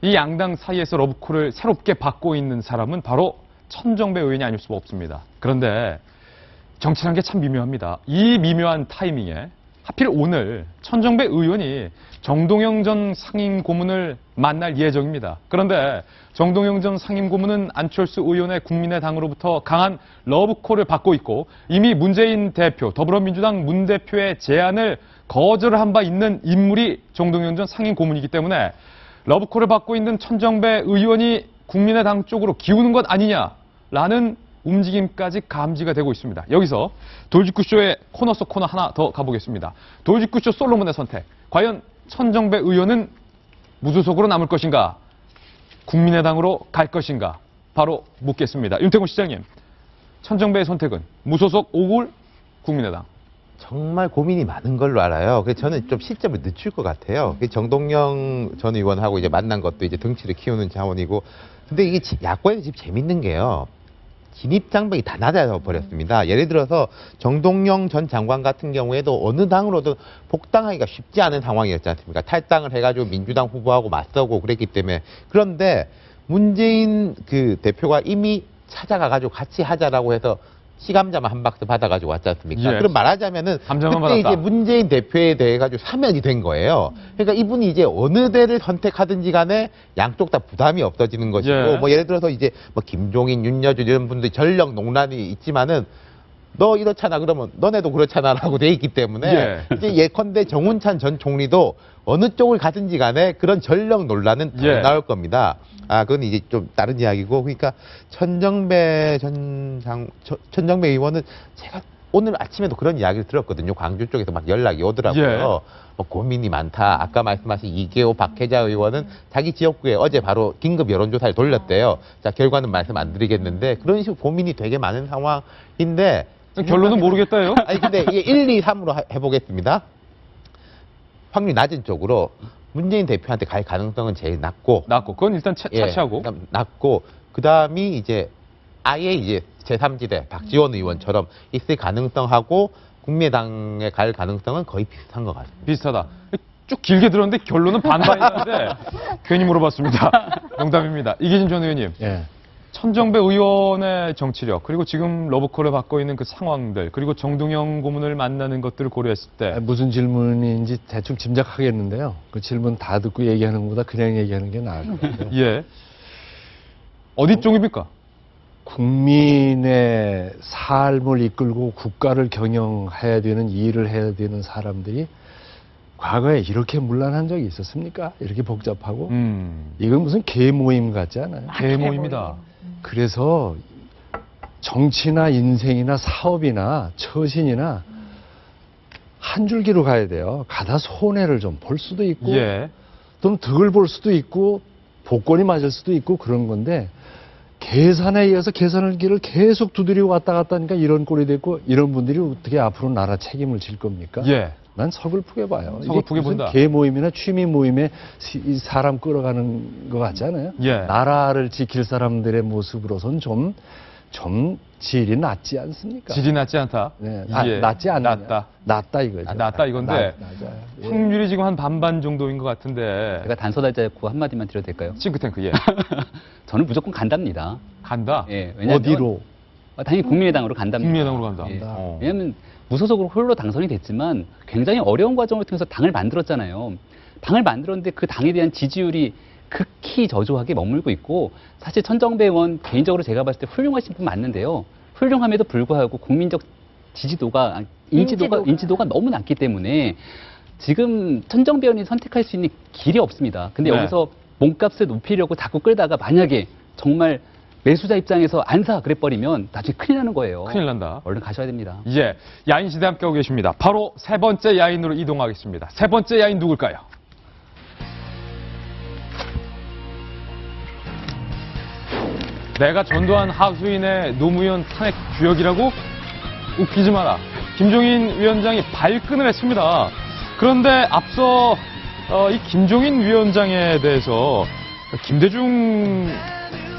이 양당 사이에서 러브콜을 새롭게 받고 있는 사람은 바로 천정배 의원이 아닐 수가 없습니다. 그런데 정치라는 게 참 미묘합니다. 이 미묘한 타이밍에 하필 오늘 천정배 의원이 정동영 전 상임고문을 만날 예정입니다. 그런데 정동영 전 상임고문은 안철수 의원의 국민의당으로부터 강한 러브콜을 받고 있고 이미 문재인 대표, 더불어민주당 문 대표의 제안을 거절한 바 있는 인물이 정동영 전 상임고문이기 때문에 러브콜을 받고 있는 천정배 의원이 국민의당 쪽으로 기우는 것 아니냐라는 움직임까지 감지가 되고 있습니다. 여기서 돌직구쇼의 코너 속 코너 하나 더 가보겠습니다. 돌직구쇼 솔로몬의 선택. 과연 천정배 의원은 무소속으로 남을 것인가? 국민의당으로 갈 것인가? 바로 묻겠습니다. 윤태곤 시장님, 천정배의 선택은 무소속 5굴 국민의당. 정말 고민이 많은 걸로 알아요. 그래서 저는 좀 시점을 늦출 것 같아요. 정동영 전 의원하고 이제 만난 것도 이제 덩치를 키우는 자원이고, 근데 이게 야권에서 지금 재밌는 게요. 진입 장벽이 다 낮아져 버렸습니다. 예를 들어서 정동영 전 장관 같은 경우에도 어느 당으로든 복당하기가 쉽지 않은 상황이었지 않습니까? 탈당을 해가지고 민주당 후보하고 맞서고 그랬기 때문에. 그런데 문재인 그 대표가 이미 찾아가가지고 같이 하자라고 해서 시감자만 한 박스 받아가지고 왔지 않습니까? 예. 그럼 말하자면은 감자만 그때 받았다. 이제 문재인 대표에 대해 가지고 사면이 된 거예요. 그러니까 이분이 이제 어느 대를 선택하든지 간에 양쪽 다 부담이 없어지는 것이고, 예. 뭐 예를 들어서 이제 뭐 김종인, 윤여준 이런 분들이 전력 농란이 있지만은 너 이렇잖아 그러면 너네도 그렇잖아라고 돼 있기 때문에 예. 이제 예컨대 정운찬 전 총리도 어느 쪽을 가든지 간에 그런 전력 논란은 더 예. 나올 겁니다. 아, 그건 이제 좀 다른 이야기고, 그러니까 천정배 의원은 제가 오늘 아침에도 그런 이야기를 들었거든요. 광주 쪽에서 막 연락이 오더라고요. 예. 뭐 고민이 많다. 아까 말씀하신 이계호, 박혜자 의원은 자기 지역구에 어제 바로 긴급 여론조사를 돌렸대요. 자, 결과는 말씀 안 드리겠는데 그런 식으로 고민이 되게 많은 상황인데 결론은 모르겠다요. 아니 근데 이게 1, 2, 3으로 해보겠습니다. 확률이 낮은 쪽으로 문재인 대표한테 갈 가능성은 제일 낮고, 그건 일단 차치하고. 그러니까 낮고, 그 다음이 이제 아예 이제 제3지대 박지원 의원처럼 있을 가능성하고 국민의당에 갈 가능성은 거의 비슷한 것 같습니다. 비슷하다. 쭉 길게 들었는데 결론은 반반이었는데 괜히 물어봤습니다. 농담입니다. 이기진 전 의원님. 예. 천정배 의원의 정치력, 그리고 지금 러브콜을 받고 있는 그 상황들, 그리고 정동영 고문을 만나는 것들을 고려했을 때 무슨 질문인지 대충 짐작하겠는데요. 그 질문 다 듣고 얘기하는 것보다 그냥 얘기하는 게 나을 것 같아요. 예. 어디 쪽입니까? 국민의 삶을 이끌고 국가를 경영해야 되는 일을 해야 되는 사람들이 과거에 이렇게 문란한 적이 있었습니까? 이렇게 복잡하고 이건 무슨 개 모임 같지 않아요? 계모입니다. 그래서 정치나 인생이나 사업이나 처신이나 한 줄기로 가야 돼요. 가다 손해를 좀 볼 수도 있고 예. 좀 득을 볼 수도 있고 복권이 맞을 수도 있고 그런 건데 계산에 의해서 계산을 길을 계속 두드리고 왔다 갔다 하니까 이런 꼴이 됐고 이런 분들이 어떻게 앞으로 나라 책임을 질 겁니까? 예. 난 서글프게 봐요. 서글프게 본다. 개 모임이나 취미 모임에 이 사람 끌어가는 것 같지 않아요? 예. 나라를 지킬 사람들의 모습으로선 좀 질이 낮지 않습니까? 질이 낮지 않다. 네, 예. 낮지 않느냐. 낮다. 이거죠. 낮다 이건데 낮아요. 예. 확률이 지금 한 반반 정도인 것 같은데. 제가 단서달자고 한마디만 드려도 될까요? 싱크탱크 예. 저는 무조건 간답니다. 간다. 예, 왜냐면 어디로? 당연히 국민의당으로 간답니다. 국민의당으로 간다. 예. 어. 왜냐하면 무소속으로 홀로 당선이 됐지만 굉장히 어려운 과정을 통해서 당을 만들었잖아요. 당을 만들었는데 그 당에 대한 지지율이 극히 저조하게 머물고 있고 사실 천정배 의원 개인적으로 제가 봤을 때 훌륭하신 분 맞는데요. 훌륭함에도 불구하고 국민적 지지도가 인지도가 너무 낮기 때문에 지금 천정배 의원이 선택할 수 있는 길이 없습니다. 근데 네. 여기서 몸값을 높이려고 자꾸 끌다가 만약에 정말 매수자 입장에서 안 사 그래버리면 나중에 큰일 나는 거예요. 큰일 난다. 얼른 가셔야 됩니다. 예. 야인 시대 함께하고 계십니다. 바로 세 번째 야인으로 이동하겠습니다. 세 번째 야인 누굴까요? 내가 전두환 하수인의 노무현 탄핵 주역이라고? 웃기지 마라. 김종인 위원장이 발끈을 했습니다. 그런데 앞서 이 김종인 위원장에 대해서 김대중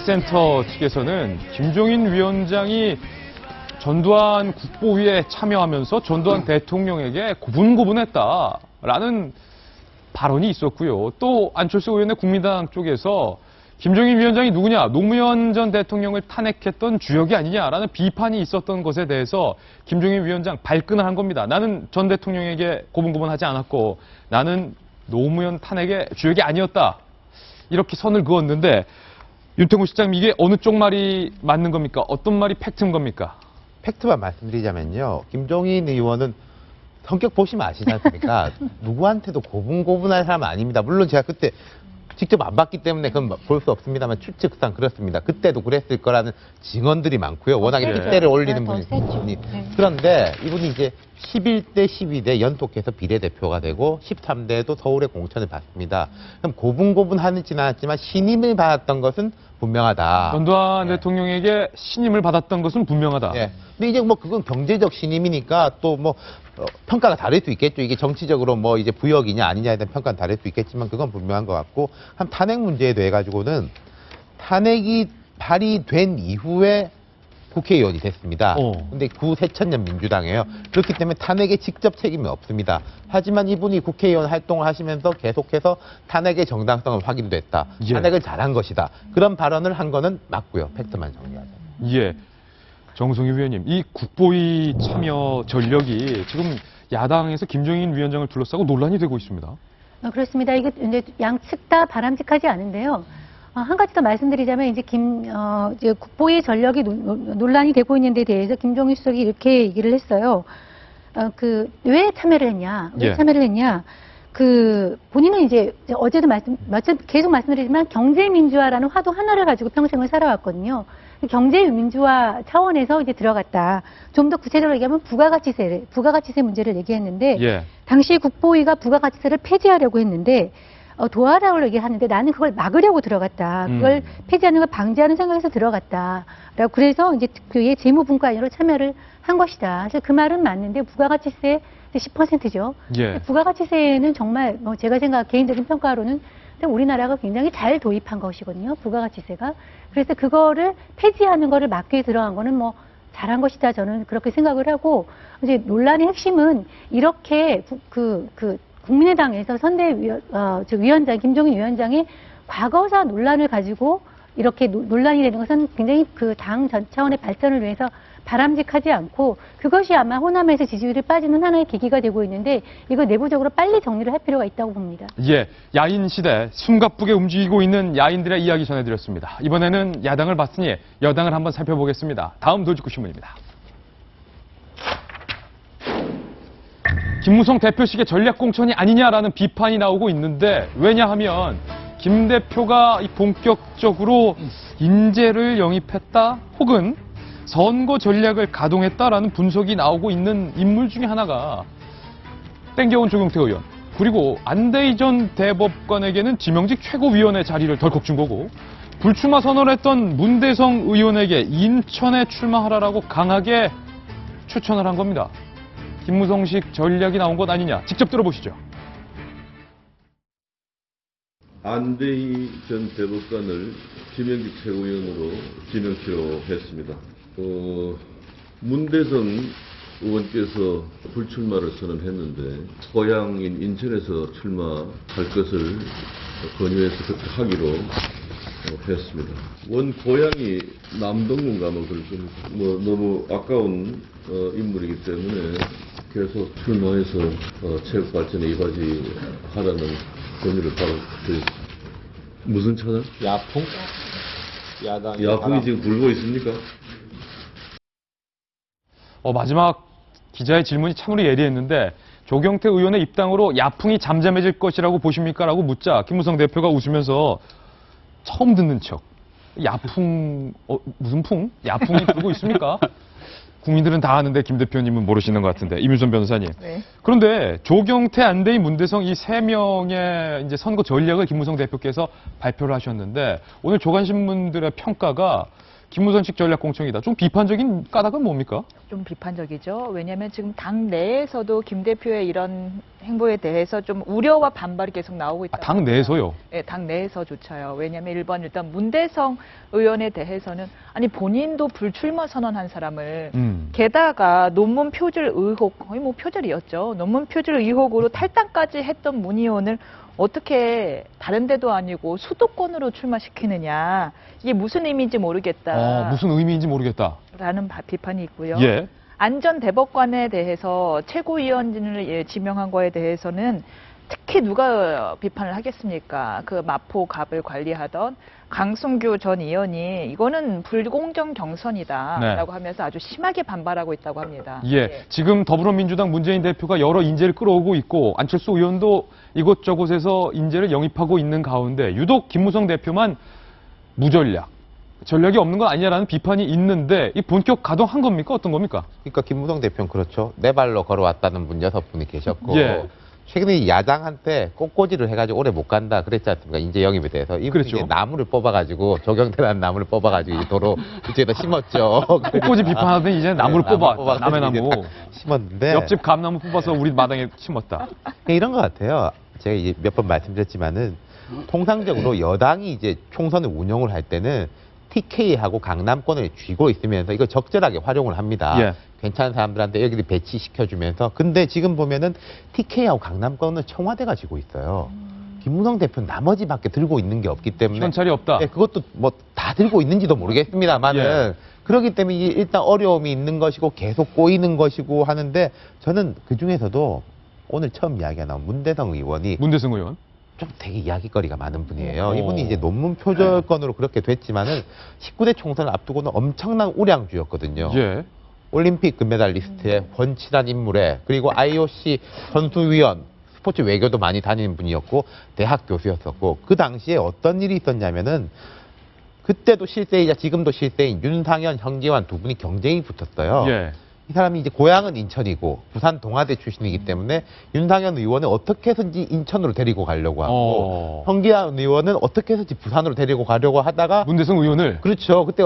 센터 측에서는 김종인 위원장이 전두환 국보위에 참여하면서 전두환 대통령에게 고분고분했다라는 발언이 있었고요. 또 안철수 의원의 국민당 쪽에서 김종인 위원장이 누구냐? 노무현 전 대통령을 탄핵했던 주역이 아니냐라는 비판이 있었던 것에 대해서 김종인 위원장 발끈을 한 겁니다. 나는 전 대통령에게 고분고분하지 않았고 나는 노무현 탄핵의 주역이 아니었다. 이렇게 선을 그었는데 윤태곤 실장님 이게 어느 쪽 말이 맞는 겁니까? 어떤 말이 팩트인 겁니까? 팩트만 말씀드리자면요. 김종인 의원은 성격 보시면 아시지 않습니까? 누구한테도 고분고분할 사람은 아닙니다. 물론 제가 그때 직접 안 봤기 때문에 그건 볼 수 없습니다만 추측상 그렇습니다. 그때도 그랬을 거라는 증언들이 많고요. 워낙에 세죠. 핏대를 올리는 더 세죠. 분이. 네. 그런데 이분이 이제 11대 12대 연속해서 비례대표가 되고 13대에도 서울의 공천을 받습니다. 그럼 고분고분하지는 않았지만 신임을 받았던 것은 분명하다. 전두환 네. 대통령에게 신임을 받았던 것은 분명하다. 예. 근데 이제 뭐 그건 경제적 신임이니까 또 뭐 평가가 다를 수 있겠죠. 이게 정치적으로 뭐 이제 부역이냐 아니냐에 대한 평가는 다를 수 있겠지만 그건 분명한 것 같고 한 탄핵 문제에 대해 가지고는 탄핵이 발의된 이후에 국회의원이 됐습니다. 근데 구세천년 민주당이에요. 그렇기 때문에 탄핵에 직접 책임이 없습니다. 하지만 이분이 국회의원 활동을 하시면서 계속해서 탄핵의 정당성은 확인됐다. 예. 탄핵을 잘한 것이다. 그런 발언을 한 거는 맞고요. 팩트만 정리하자. 예. 정성희 위원님, 이 국보위 참여 전력이 지금 야당에서 김종인 위원장을 둘러싸고 논란이 되고 있습니다. 그렇습니다. 이게 이제 양측 다 바람직하지 않은데요. 한 가지 더 말씀드리자면 이제 이제 국보위 전력이 논란이 되고 있는 데 대해서 김종인 수석이 이렇게 얘기를 했어요. 왜 참여를 했냐? 왜 예. 참여를 했냐? 본인은 이제 어제도 계속 말씀드리지만 경제민주화라는 화두 하나를 가지고 평생을 살아왔거든요. 경제민주화 차원에서 이제 들어갔다. 좀 더 구체적으로 얘기하면 부가가치세 문제를 얘기했는데, 예. 당시 당시 국보위가 부가가치세를 폐지하려고 했는데, 도와라고 얘기하는데 나는 그걸 막으려고 들어갔다. 그걸 폐지하는 걸 방지하는 생각에서 들어갔다. 그래서 이제 그의 재무분과위원으로 참여를 한 것이다. 그래서 그 말은 맞는데 부가가치세 10%죠. 예. 부가가치세는 정말 제가 개인적인 평가로는 우리나라가 굉장히 잘 도입한 것이거든요. 부가가치세가. 그래서 그거를 폐지하는 거를 막기 위해 들어간 거는 잘한 것이다. 저는 그렇게 생각을 하고 이제 논란의 핵심은 이렇게 국민의당에서 위원장 김종인 위원장의 과거사 논란을 가지고 이렇게 논란이 되는 것은 굉장히 그 당 전 차원의 발전을 위해서 바람직하지 않고 그것이 아마 호남에서 지지율이 빠지는 하나의 계기가 되고 있는데 이거 내부적으로 빨리 정리를 할 필요가 있다고 봅니다. 예, 야인 시대 숨가쁘게 움직이고 있는 야인들의 이야기 전해드렸습니다. 이번에는 야당을 봤으니 여당을 한번 살펴보겠습니다. 다음 돌직구 신문입니다. 김무성 대표식의 전략공천이 아니냐라는 비판이 나오고 있는데 왜냐하면 김 대표가 본격적으로 인재를 영입했다 혹은 선거 전략을 가동했다라는 분석이 나오고 있는 인물 중에 하나가 땡겨온 조경태 의원 그리고 안대희 전 대법관에게는 지명직 최고위원의 자리를 덜컥 준 거고 불출마 선언을 했던 문대성 의원에게 인천에 출마하라라고 강하게 추천을 한 겁니다. 김무성식 전략이 나온 것 아니냐 직접 들어보시죠. 안대희 전 대법관을 지명직 최고위원으로 지명키로 했습니다. 문대성 의원께서 불출마를 선언했는데 고향인 인천에서 출마할 것을 권유해서 그렇게 하기로 했습니다. 원 고향이 남동군가 너무 아까운 인물이기 때문에 계속 출마해서 체육발전에 이바지하라는 권유를 받았습니다. 무슨 차장? 야풍? 야풍이 지금 불고 있습니까? 마지막 기자의 질문이 참으로 예리했는데 조경태 의원의 입당으로 야풍이 잠잠해질 것이라고 보십니까? 라고 묻자 김무성 대표가 웃으면서 처음 듣는 척. 야풍, 무슨 풍? 야풍이 불고 있습니까? 국민들은 다 아는데 김 대표님은 모르시는 것 같은데 이민선 변호사님. 네. 그런데 조경태, 안대희, 문대성 이 세 명의 이제 선거 전략을 김무성 대표께서 발표를 하셨는데 오늘 조간신문들의 평가가 김무성식 전략 공천이다. 좀 비판적인 까닭은 뭡니까? 좀 비판적이죠. 왜냐하면 지금 당 내에서도 김 대표의 이런 행보에 대해서 좀 우려와 반발이 계속 나오고 있다. 당 내에서요? 네, 당 내에서조차요. 왜냐하면 일단 문대성 의원에 대해서는 아니 본인도 불출마 선언한 사람을 게다가 논문 표절 의혹 거의 뭐 표절이었죠. 논문 표절 의혹으로 탈당까지 했던 문 의원을 어떻게 다른 데도 아니고 수도권으로 출마시키느냐. 이게 무슨 의미인지 모르겠다. 무슨 의미인지 모르겠다. 라는 비판이 있고요. 예. 안전 대법관에 대해서 최고위원진을 지명한 거에 대해서는 특히 누가 비판을 하겠습니까? 그 마포갑을 관리하던 강승규 전 의원이 이거는 불공정 경선이다라고 하면서 아주 심하게 반발하고 있다고 합니다. 예, 지금 더불어민주당 문재인 대표가 여러 인재를 끌어오고 있고 안철수 의원도 이곳저곳에서 인재를 영입하고 있는 가운데 유독 김무성 대표만 무전략, 전략이 없는 건 아니냐라는 비판이 있는데 이 본격 가동한 겁니까? 어떤 겁니까? 그러니까 김무성 대표는 그렇죠. 네 발로 걸어왔다는 분 6분이 계셨고 예. 최근에 야당한테 꽃꽂이를 해가지고 오래 못 간다 그랬지 않습니까? 인재 영입에 대해서. 이분이 그렇죠. 이제 나무를 뽑아가지고 조경태라는 나무를 뽑아가지고 이제 도로 그쪽에다 심었죠. 꽃꽂이 비판하더니 이제 나무를 뽑아. 남의 나무. 심었는데. 옆집 감나무 뽑아서 우리 마당에 심었다. 이런 것 같아요. 제가 이제 몇 번 말씀드렸지만은 통상적으로 여당이 이제 총선을 운영을 할 때는 TK하고 강남권을 쥐고 있으면서 이걸 적절하게 활용을 합니다. 예. 괜찮은 사람들한테 여기를 배치시켜주면서. 근데 지금 보면은 TK하고 강남권은 청와대가 쥐고 있어요. 김무성 대표는 나머지밖에 들고 있는 게 없기 때문에. 현찰이 없다. 네, 그것도 뭐 다 들고 있는지도 모르겠습니다만은. 예. 그렇기 때문에 일단 어려움이 있는 것이고 계속 꼬이는 것이고 하는데 저는 그중에서도 오늘 처음 이야기가 나온 문대성 의원이 문대성 의원. 좀 되게 이야기거리가 많은 분이에요. 이분이 이제 논문 표절건으로 그렇게 됐지만은 19대 총선을 앞두고는 엄청난 우량주였거든요. 예. 올림픽 금메달리스트의 훤칠한 인물에 그리고 IOC 선수위원, 스포츠 외교도 많이 다니는 분이었고 대학 교수였었고 그 당시에 어떤 일이 있었냐면은 그때도 실세이자 지금도 실세인 윤상현, 현기환 두 분이 경쟁이 붙었어요. 예. 이 사람이 이제 고향은 인천이고 부산 동아대 출신이기 때문에 윤상현 의원은 어떻게 해서든지 인천으로 데리고 가려고 하고 현기환 의원은 어떻게 해서든지 부산으로 데리고 가려고 하다가 문대성 의원을 그렇죠. 그때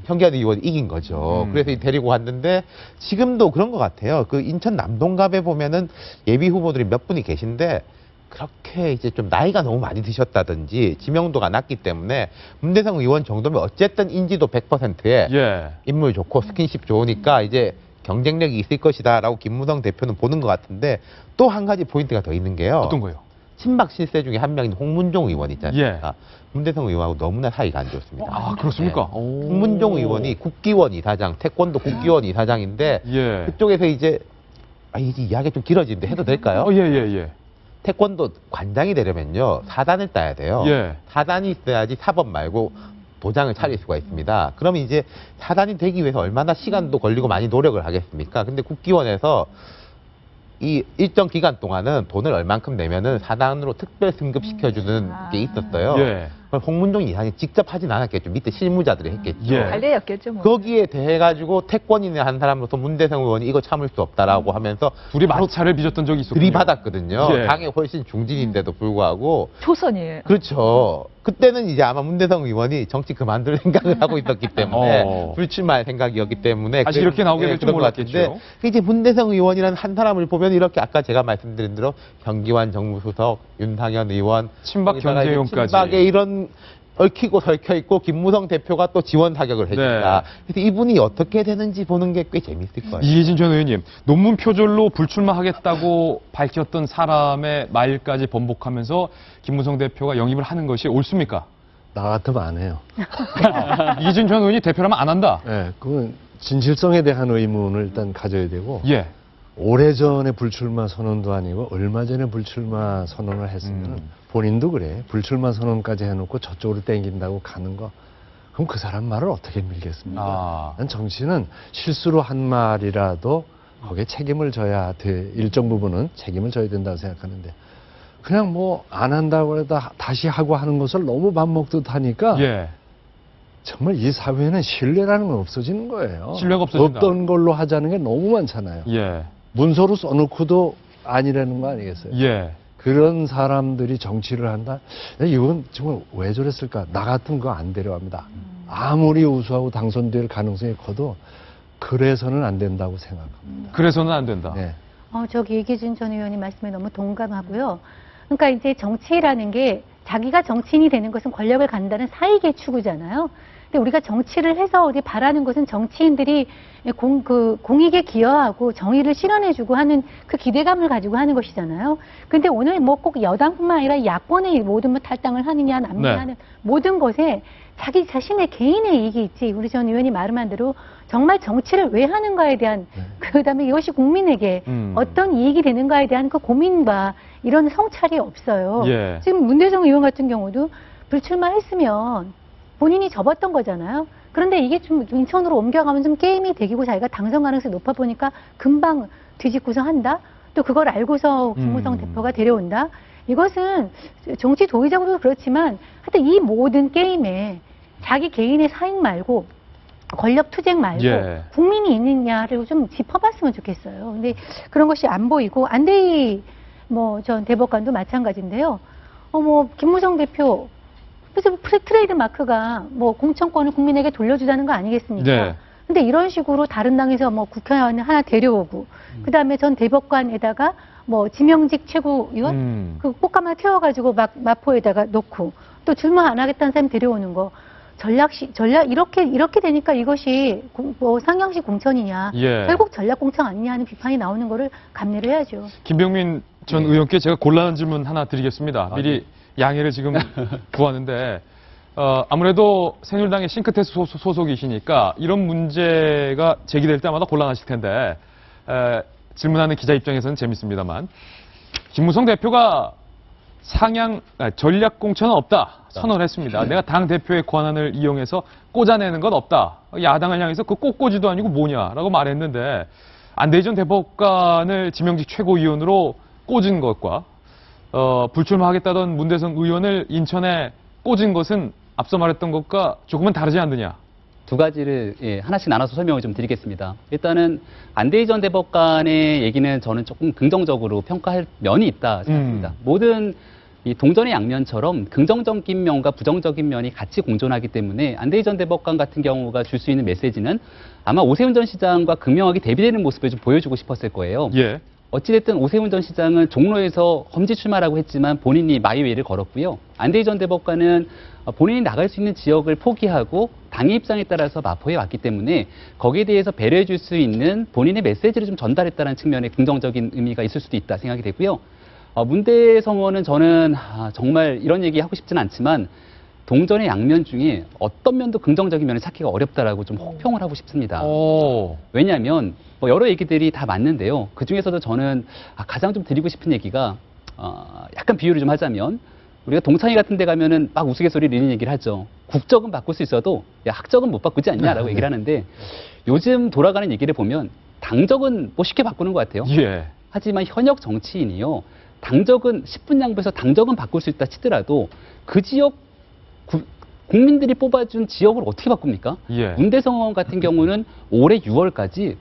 현기환 의원이 이긴 거죠. 그래서 데리고 갔는데 지금도 그런 것 같아요. 그 인천 남동갑에 보면은 예비 후보들이 몇 분이 계신데 그렇게 이제 좀 나이가 너무 많이 드셨다든지 지명도가 낮기 때문에 문대성 의원 정도면 어쨌든 인지도 100%에 예. 인물 좋고 스킨십 좋으니까 이제 경쟁력이 있을 것이다라고 김무성 대표는 보는 것 같은데 또 한 가지 포인트가 더 있는 게요. 어떤 거요? 친박 실세 중에 한 명인 홍문종 의원 있지 않습니까? 예. 문대성 의원하고 너무나 사이가 안 좋습니다. 아, 그렇습니까? 네. 홍문종 의원이 국기원 이사장, 태권도 국기원 이사장인데 예. 그쪽에서 이제 이제 이야기가 좀 길어지는데 해도 될까요? 예, 예, 예. 태권도 관장이 되려면요 사단을 따야 돼요. 예. 사단이 있어야지 사범 말고 도장을 차릴 수가 있습니다. 그러면 이제 사단이 되기 위해서 얼마나 시간도 걸리고 많이 노력을 하겠습니까? 근데 국기원에서 이 일정 기간 동안은 돈을 얼만큼 내면은 사단으로 특별 승급시켜주는 게 있었어요. 예. 그럼 홍문종 이사장이 직접 하진 않았겠죠. 밑에 실무자들이 했겠죠. 예. 관례였겠죠, 뭐. 거기에 대해 가지고 태권인의 한 사람으로서 문대성 의원이 이거 참을 수 없다라고 하면서 둘이 마찰을 빚었던 적이 있었군요. 들이받았거든요. 예. 당에 훨씬 중진인데도 불구하고 초선이에요. 그렇죠. 그때는 이제 아마 문대성 의원이 정치 그만둘 생각을 하고 있었기 때문에 불출마할 생각이었기 때문에 다시 이렇게 나오게 될 줄 그런 것 몰랐겠죠. 같은데 이제 문대성 의원이라는 한 사람을 보면 이렇게 아까 제가 말씀드린 대로 경기환 정무수석, 윤상현 의원, 친박 거기다가 이제 견제용까지. 친박에 이런 얽히고 설켜 있고 김무성 대표가 또 지원 사격을 해준다. 그래서 이분이 어떻게 되는지 보는 게 꽤 재밌을 거예요. 이혜진 전 의원님, 논문 표절로 불출마하겠다고 밝혔던 사람의 말까지 번복하면서 김무성 대표가 영입을 하는 것이 옳습니까? 나 같으면 안 해요. 이혜진 전 의원이 대표라면 안 한다? 네, 그건 진실성에 대한 의문을 일단 가져야 되고 예. 오래전에 불출마 선언도 아니고 얼마 전에 불출마 선언을 했으면 본인도 그래. 불출마 선언까지 해놓고 저쪽으로 땡긴다고 가는 거. 그럼 그 사람 말을 어떻게 밀겠습니까? 난 정치는 실수로 한 말이라도 거기에 책임을 져야 돼. 일정 부분은 책임을 져야 된다고 생각하는데 그냥 뭐 안 한다고 해도 다시 하고 하는 것을 너무 밥 먹듯 하니까 예. 정말 이 사회는 신뢰라는 건 없어지는 거예요. 신뢰가 없어진다. 없던 걸로 하자는 게 너무 많잖아요. 예. 문서로 써놓고도 아니라는 거 아니겠어요? 예. 그런 사람들이 정치를 한다? 이건 정말 왜 저랬을까? 나 같으면 그거 안 데려갑니다. 아무리 우수하고 당선될 가능성이 커도 그래서는 안 된다고 생각합니다. 그래서는 안 된다. 네. 저기 이기준 전 의원님 말씀에 너무 동감하고요. 그러니까 이제 정치라는 게 자기가 정치인이 되는 것은 권력을 갖는다는 사익의 추구잖아요. 근데 우리가 정치를 해서 우리 바라는 것은 정치인들이 공익에 기여하고 정의를 실현해주고 하는 그 기대감을 가지고 하는 것이잖아요. 근데 오늘 뭐 꼭 여당뿐만 아니라 야권의 모든 뭐 탈당을 하느냐 남느냐는 모든 것에 자기 자신의 개인의 이익이 있지. 우리 전 의원이 말한 대로 정말 정치를 왜 하는가에 대한 그다음에 이것이 국민에게 어떤 이익이 되는가에 대한 그 고민과 이런 성찰이 없어요. 예. 지금 문대성 의원 같은 경우도 불출마했으면 본인이 접었던 거잖아요. 그런데 이게 좀 인천으로 옮겨가면 좀 게임이 되기고 자기가 당선 가능성이 높아 보니까 금방 뒤집고서 한다? 또 그걸 알고서 김무성 대표가 데려온다? 이것은 정치 도의적으로도 그렇지만 하여튼 이 모든 게임에 자기 개인의 사익 말고 권력 투쟁 말고 국민이 있느냐를 좀 짚어봤으면 좋겠어요. 근데 그런 것이 안 보이고 안대희 전 대법관도 마찬가지인데요. 김무성 대표 그래서 트레이드 마크가 공천권을 국민에게 돌려주자는 거 아니겠습니까? 네. 근데 이런 식으로 다른 당에서 국회의원 하나 데려오고 그다음에 전 대법관에다가 지명직 최고위원 그 꽃감 하나 태워가지고 마포에다가 놓고 또 출마 안 하겠다는 사람 데려오는 거 전략 이렇게 되니까 이것이 상향식 공천이냐 결국 전략 공천 아니냐 하는 비판이 나오는 거를 감내를 해야죠. 김병민 전 의원께 제가 곤란한 질문 하나 드리겠습니다. 미리 양해를 지금 구하는데 아무래도 새누리당의 싱크테스 소속이시니까 이런 문제가 제기될 때마다 곤란하실 텐데 질문하는 기자 입장에서는 재밌습니다만 김무성 대표가 전략 공천은 없다 선언했습니다. 내가 당 대표의 권한을 이용해서 꽂아내는 건 없다. 야당을 향해서 그 꽃꽂이도 아니고 뭐냐라고 말했는데 안대희 전 대법관을 지명직 최고위원으로 꽂은 것과 불출마하겠다던 문대성 의원을 인천에 꽂은 것은 앞서 말했던 것과 조금은 다르지 않느냐? 두 가지를 하나씩 나눠서 설명을 좀 드리겠습니다. 일단은 안대희 전 대법관의 얘기는 저는 조금 긍정적으로 평가할 면이 있다 생각합니다. 모든 이 동전의 양면처럼 긍정적인 면과 부정적인 면이 같이 공존하기 때문에 안대희 전 대법관 같은 경우가 줄 수 있는 메시지는 아마 오세훈 전 시장과 극명하게 대비되는 모습을 좀 보여주고 싶었을 거예요. 예. 어찌됐든 오세훈 전 시장은 종로에서 험지 출마라고 했지만 본인이 마이웨이를 걸었고요. 안대희 전 대법관은 본인이 나갈 수 있는 지역을 포기하고 당의 입장에 따라서 마포에 왔기 때문에 거기에 대해서 배려해 줄 수 있는 본인의 메시지를 좀 전달했다는 측면에 긍정적인 의미가 있을 수도 있다 생각이 되고요. 문대성 의원은 저는 정말 이런 얘기 하고 싶진 않지만 동전의 양면 중에 어떤 면도 긍정적인 면을 찾기가 어렵다라고 좀 혹평을 하고 싶습니다. 왜냐하면 뭐 여러 얘기들이 다 맞는데요. 그 중에서도 저는 가장 좀 드리고 싶은 얘기가 약간 비유를 좀 하자면 우리가 동창회 같은 데 가면은 막 우스갯소리를 이런 얘기를 하죠. 국적은 바꿀 수 있어도 야, 학적은 못 바꾸지 않냐라고 얘기를 하는데 요즘 돌아가는 얘기를 보면 당적은 뭐 쉽게 바꾸는 것 같아요. 예. 하지만 현역 정치인이요. 당적은 10분 양보해서 당적은 바꿀 수 있다 치더라도 그 지역 국민들이 뽑아준 지역을 어떻게 바꿉니까? 예. 문대성 의원 같은 경우는 올해 6월까지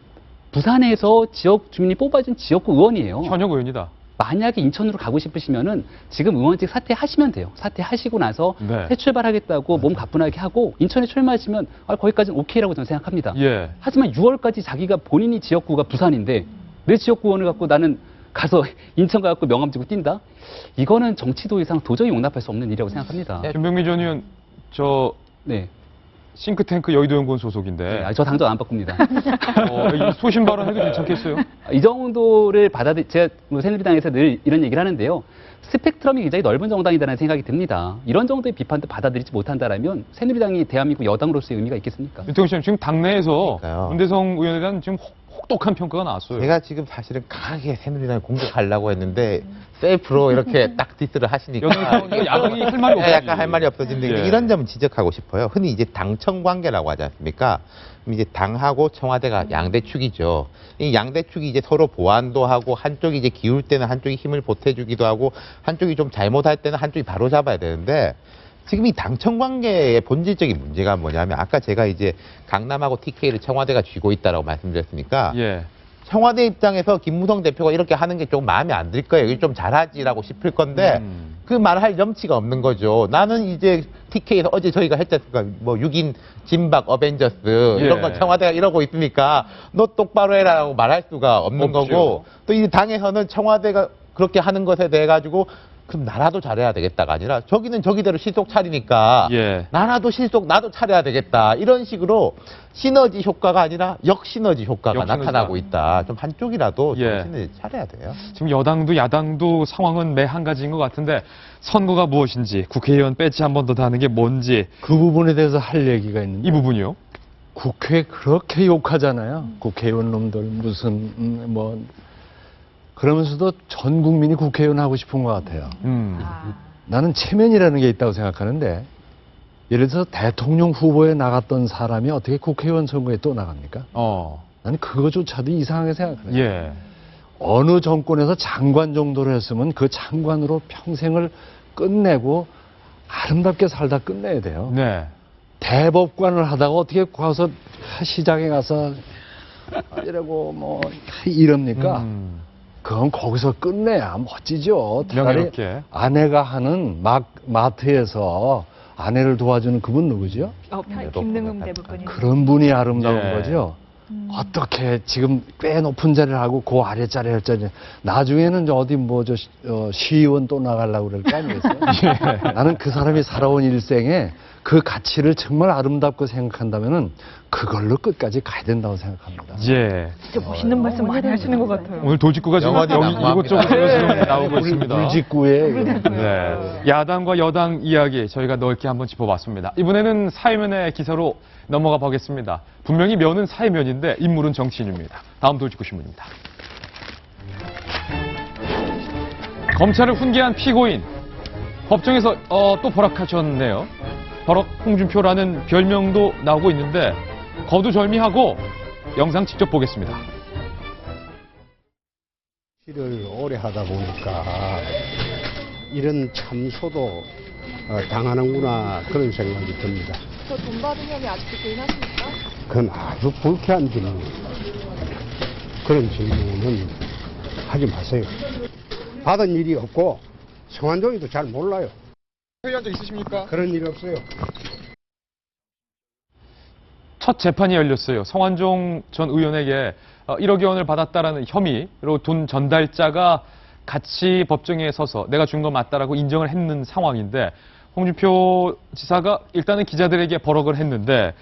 부산에서 지역 주민이 뽑아준 지역구 의원이에요. 현역 의원이다. 만약에 인천으로 가고 싶으시면은 지금 의원직 사퇴하시면 돼요. 사퇴하시고 나서 네. 새 출발하겠다고 몸 가뿐하게 하고 인천에 출마하시면 거기까지는 오케이라고 저는 생각합니다. 예. 하지만 6월까지 자기가 본인이 지역구가 부산인데 내 지역구 의원을 갖고 나는 가서 인천 가갖고 명함 주고 뛴다? 이거는 정치도 이상 도저히 용납할 수 없는 일이라고 생각합니다. 김병민 전 의원 네. 싱크탱크 여의도연구원 소속인데 저 당적 안 바꿉니다. 이 소신 발언해도 괜찮겠어요? 이 정도를 제가 새누리당에서 늘 이런 얘기를 하는데요. 스펙트럼이 굉장히 넓은 정당이라는 생각이 듭니다. 이런 정도의 비판도 받아들이지 못한다라면 새누리당이 대한민국 여당으로서의 의미가 있겠습니까? 윤태경 씨는 지금 당내에서 그러니까요. 문대성 의원에 대한 지금 혹독한 평가가 나왔어요. 제가 지금 사실은 강하게 새누리당을 공격하려고 했는데 셀프로 이렇게 딱 디스를 하시니까 야당이 할 말이 없어요. 약간 할 말이 없어지는데 예. 이런 점은 지적하고 싶어요. 흔히 이제 당청 관계라고 하지 않습니까? 그럼 이제 당하고 청와대가 양대축이죠. 이 양대축이 이제 서로 보완도 하고 한쪽이 이제 기울 때는 한쪽이 힘을 보태주기도 하고 한쪽이 좀 잘못할 때는 한쪽이 바로 잡아야 되는데 지금 이 당청 관계의 본질적인 문제가 뭐냐면 아까 제가 이제 강남하고 TK를 청와대가 쥐고 있다라고 말씀드렸으니까 예. 청와대 입장에서 김무성 대표가 이렇게 하는 게 좀 마음에 안 들 거예요. 이게 좀 잘하지라고 싶을 건데 그 말할 염치가 없는 거죠. 나는 이제 TK에서 어제 저희가 했지 않습니까? 뭐 6인 진박 어벤져스 이런 걸 청와대가 이러고 있으니까 너 똑바로 해라라고 말할 수가 없는 없죠. 거고 또 이 당에서는 청와대가 그렇게 하는 것에 대해 가지고 그럼 나라도 잘해야 되겠다가 아니라 저기는 저기대로 실속 차리니까 나라도 실속 나도 차려야 되겠다 이런 식으로 시너지 효과가 아니라 역시너지 효과가 나타나고 있다. 좀 한쪽이라도 정신을 차려야 돼요. 지금 여당도 야당도 상황은 매 한 가지인 것 같은데 선거가 무엇인지 국회의원 배지 한 번 더 다는 게 뭔지 그 부분에 대해서 할 얘기가 있는데 이 부분이요? 국회 그렇게 욕하잖아요. 국회의원 놈들 무슨 뭐 그러면서도 전 국민이 국회의원 하고 싶은 것 같아요. 나는 체면이라는 게 있다고 생각하는데 예를 들어서 대통령 후보에 나갔던 사람이 어떻게 국회의원 선거에 또 나갑니까? 나는 그거조차도 이상하게 생각해요. 예. 어느 정권에서 장관 정도로 했으면 그 장관으로 평생을 끝내고 아름답게 살다 끝내야 돼요. 네. 대법관을 하다가 어떻게 가서 시장에 가서 이러고 뭐 이럽니까? 그건 거기서 끝내야 멋지죠. 명예롭게. 아내가 하는 마트에서 아내를 도와주는 그분 누구죠? 김능흠 대법관님. 그런 분이 아름다운 예. 거죠. 어떻게 지금 꽤 높은 자리를 하고 그 아래자리 할 자리 나중에는 어디 뭐 시의원 또 나가려고 그럴 거 아니겠어요? 나는 그 사람이 살아온 일생에 그 가치를 정말 아름답고 생각한다면은 그걸로 끝까지 가야 된다고 생각합니다. 예. 진짜 멋있는 말씀 많이 하시는 것 같아요. 오늘 도직구가 지금 영원히 여기 낭만합니다. 이곳저곳으로 지금 나오고 있습니다. 물직구에 네. 야당과 여당 이야기 저희가 넓게 한번 짚어봤습니다. 이번에는 사회면의 기사로 넘어가 보겠습니다. 분명히 면은 사회면인데 인물은 정치인입니다. 다음 돌직구 신문입니다. 검찰을 훈계한 피고인 법정에서 또 벌학하셨네요. 버럭 홍준표라는 별명도 나오고 있는데 거두절미하고 영상 직접 보겠습니다. 일을 오래 하다 보니까 이런 참소도 당하는구나 그런 생각이 듭니다. 저 돈 받은 혐의 아직도 부인하십니까? 그건 아주 불쾌한 질문. 그런 질문은 하지 마세요. 받은 일이 없고 성완종이도 잘 몰라요. 회의한 적 있으십니까? 그런 일이 없어요. 첫 재판이 열렸어요. 성완종 전 의원에게 1억여 원을 받았다라는 혐의로 돈 전달자가 같이 법정에 서서 내가 준 거 맞다라고 인정을 했는 상황인데 홍준표 지사가 일단은 기자들에게 버럭을 했는데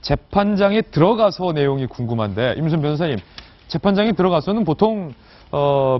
재판장에 들어가서 내용이 궁금한데 임순 변호사님 재판장이 들어가서는 보통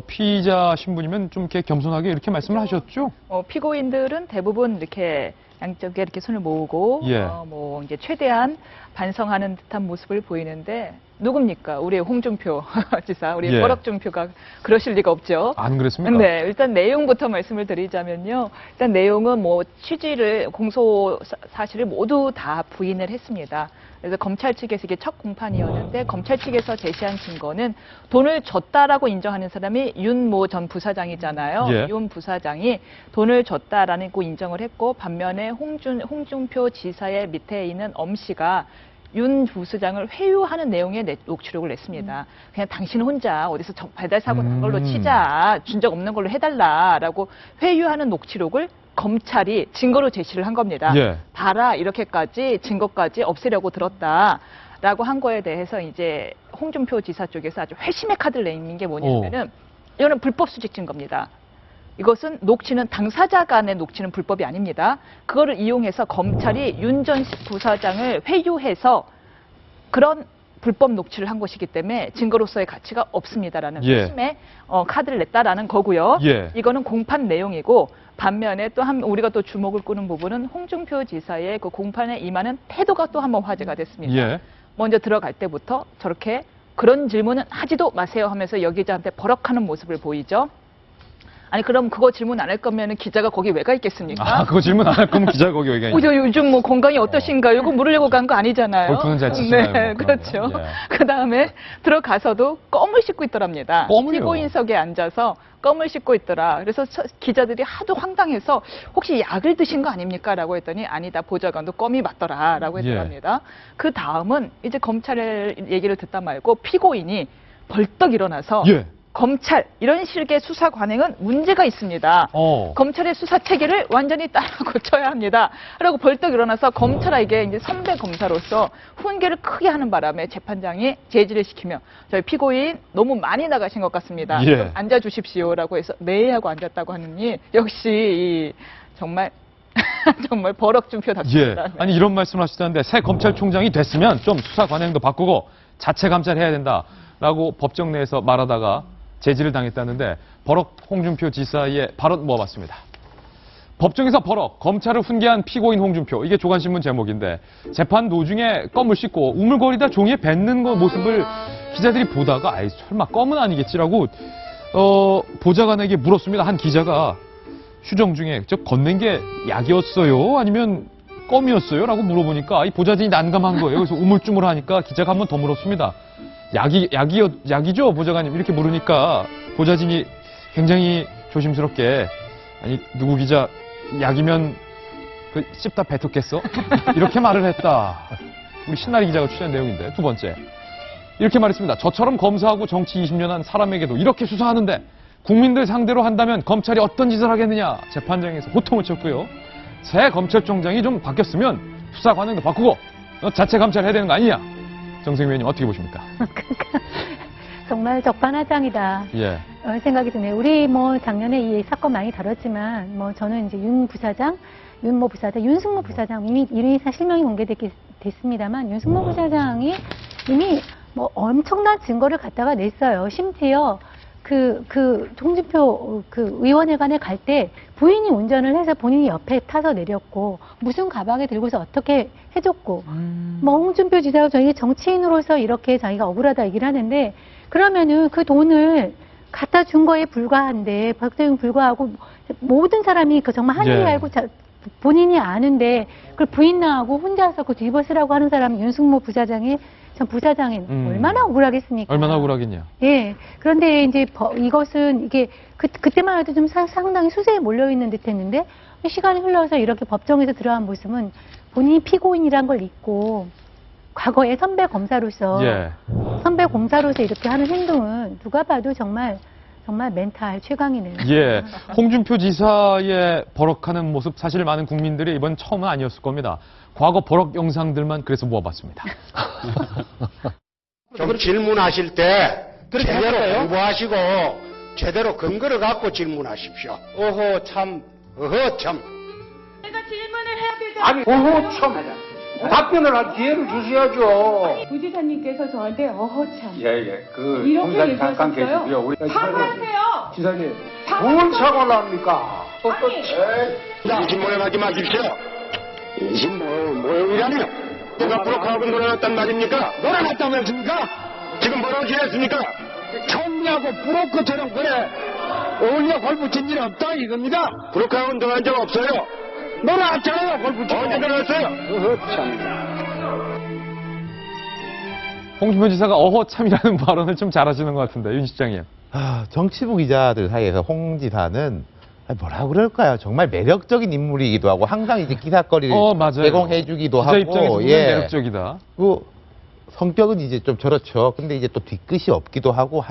피의자 신분이면 좀 이렇게 겸손하게 이렇게 말씀을 하셨죠? 피고인들은 대부분 이렇게 양쪽에 이렇게 손을 모으고 예. 뭐 이제 최대한 반성하는 듯한 모습을 보이는데 누굽니까? 우리 홍준표 지사, 우리 예. 버럭준표가 그러실 리가 없죠. 안 그랬습니까? 네, 일단 내용부터 말씀을 드리자면요. 일단 내용은 뭐 취지를 공소 사실을 모두 다 부인을 했습니다. 그래서 검찰 측에서 이게 첫 공판이었는데 검찰 측에서 제시한 증거는 돈을 줬다라고 인정하는 사람이 윤모 전 부사장이잖아요. 예. 윤 부사장이 돈을 줬다라는 거 인정을 했고 반면에 홍준표 지사의 밑에 있는 엄 씨가 윤 부수장을 회유하는 내용의 녹취록을 냈습니다. 그냥 당신 혼자 어디서 배달 사고 난 걸로 치자, 준 적 없는 걸로 해달라라고 회유하는 녹취록을 검찰이 증거로 제시를 한 겁니다. 예. 봐라, 이렇게까지 증거까지 없애려고 들었다라고 한 거에 대해서 이제 홍준표 지사 쪽에서 아주 회심의 카드를 내는 게 뭐냐면은 이거는 불법 수직 증거입니다. 이것은 녹취는 당사자 간의 녹취는 불법이 아닙니다. 그거를 이용해서 검찰이 윤 전 부사장을 회유해서 그런 불법 녹취를 한 것이기 때문에 증거로서의 가치가 없습니다라는 예. 핵심의 카드를 냈다라는 거고요. 예. 이거는 공판 내용이고 반면에 또 우리가 또 주목을 끄는 부분은 홍준표 지사의 그 공판에 임하는 태도가 또 한번 화제가 됐습니다. 예. 먼저 들어갈 때부터 저렇게 그런 질문은 하지도 마세요 하면서 여기자한테 버럭하는 모습을 보이죠. 아니 그럼 그거 질문 안 할 거면 기자가 거기 왜 가 있겠습니까? 그거 질문 안 할 거면 기자가 거기 왜 가 있냐? 저 요즘 뭐 건강이 어떠신가요? 이거 물으려고 간 거 아니잖아요. 골프는 잘 치시나요? 네, 뭐 그렇죠. 예. 그 다음에 들어가서도 껌을 씻고 있더랍니다. 껌을요? 피고인석에 앉아서 껌을 씻고 있더라. 그래서 기자들이 하도 황당해서 혹시 약을 드신 거 아닙니까? 라고 했더니 아니다. 보좌관도 껌이 맞더라. 라고 했더랍니다. 그 다음은 이제 검찰의 얘기를 듣다 말고 피고인이 벌떡 일어나서 예. 검찰 이런 식의 수사 관행은 문제가 있습니다. 검찰의 수사 체계를 완전히 따라 고쳐야 합니다. 라고 벌떡 일어나서 검찰에게 이제 선배 검사로서 훈계를 크게 하는 바람에 재판장이 제지를 시키며 저희 피고인 너무 많이 나가신 것 같습니다. 예. 좀 앉아주십시오라고 해서 네 하고 앉았다고 하느니 역시 정말 정말 버럭준표답습니다. 예. 아니 이런 말씀을 하시다는데 새 검찰총장이 됐으면 좀 수사 관행도 바꾸고 자체 감찰해야 된다라고 법정 내에서 말하다가 제지를 당했다는데 버럭 홍준표 지사의 발언 모아봤습니다. 법정에서 버럭 검찰을 훈계한 피고인 홍준표 이게 조간신문 제목인데 재판 도중에 껌을 씻고 우물거리다 종이에 뱉는 거 모습을 기자들이 보다가 아이 설마 껌은 아니겠지라고 보좌관에게 물었습니다. 한 기자가 휴정 중에 저 건넨 게 약이었어요? 아니면 껌이었어요? 라고 물어보니까 이 보좌진이 난감한 거예요. 그래서 우물쭈물하니까 기자가 한 번 더 물었습니다. 약이죠, 보좌관님? 이렇게 물으니까 보좌진이 굉장히 조심스럽게 아니, 누구 기자 약이면 그 씹다 뱉었겠어? 이렇게 말을 했다. 우리 신나리 기자가 취재한 내용인데, 두 번째. 이렇게 말했습니다. 저처럼 검사하고 정치 20년 한 사람에게도 이렇게 수사하는데 국민들 상대로 한다면 검찰이 어떤 짓을 하겠느냐. 재판장에서 호통을 쳤고요. 새 검찰총장이 좀 바뀌었으면 수사 관행도 바꾸고 자체 감찰해야 되는 거 아니냐. 정세균 의원님 어떻게 보십니까? 정말 적반하장이다. 예. 생각이 드네요. 우리 뭐 작년에 이 사건 많이 다뤘지만 뭐 저는 이제 윤모 부사장, 윤승모 부사장 이미 실명이 공개됐습니다만 윤승모 부사장이 이미 뭐 엄청난 증거를 갖다가 냈어요. 심지어 홍준표 의원회관에 갈 때 부인이 운전을 해서 본인이 옆에 타서 내렸고 무슨 가방에 들고서 어떻게 해줬고 뭐 홍준표 지사가 저희 정치인으로서 이렇게 자기가 억울하다 얘기를 하는데 그러면은 그 돈을 갖다 준 거에 불과한데 박대웅 불과하고 모든 사람이 그 정말 하늘이 알고 본인이 아는데 그걸 부인 나하고 혼자서 그 뒤집어쓰라고 하는 사람이 윤승모 부사장이 전 부사장이 얼마나 억울하겠습니까? 얼마나 억울하겠냐. 예. 그런데 이제 이것은 이게 그때만 해도 좀 상당히 수세에 몰려있는 듯 했는데 시간이 흘러서 이렇게 법정에서 들어간 모습은 본인이 피고인이란 걸 잊고 과거에 선배 검사로서 이렇게 하는 행동은 누가 봐도 정말 멘탈 최강이네요. 예. 홍준표 지사의 버럭하는 모습 사실 많은 국민들이 이번 처음은 아니었을 겁니다. 과거 버럭 영상들만 그래서 모아봤습니다. 좀 질문하실 때 제대로 공부하시고 제대로 근거를 갖고 질문하십시오. 어허 참. 내가 질문을 해야 되잖아. 아니 어허 참. 답변을 할 기회를 주셔야죠. 부지사님께서 저한테 어허참 예예. 그 이렇게 공사님 잠깐 얘기하셨어요? 계시고요. 우리 사과하세요. 지사님. 뭘 사과를 합니까? 아니 인신모욕하지 마십시오. 인신모욕이라니요? 내가 브로커하고 놀아놨단 말입니까? 놀아놨다면습니까? 지금 뭐라고 지냈습니까? 총리하고 브로커처럼 그래 어울려 골프 친 일 없다 이겁니다. 브로커하고 놀아난 적 없어요. 놀아놨잖아요 골프 치고. 언제 놀았어요? 홍준표 지사가 어허참이라는 발언을 좀 잘하시는 것 같은데, 윤 실장님. 정치부 기자들 사이에서 홍 지사는 뭐라 그럴까요? 정말 매력적인 인물이기도 하고 항상 이제 기사거리를 맞아요. 제공해주기도 기자 하고 입장에서 보면 매력적이다. 성격은 이제 좀 저렇죠. 근데 이제 또 뒤끝이 없기도 하고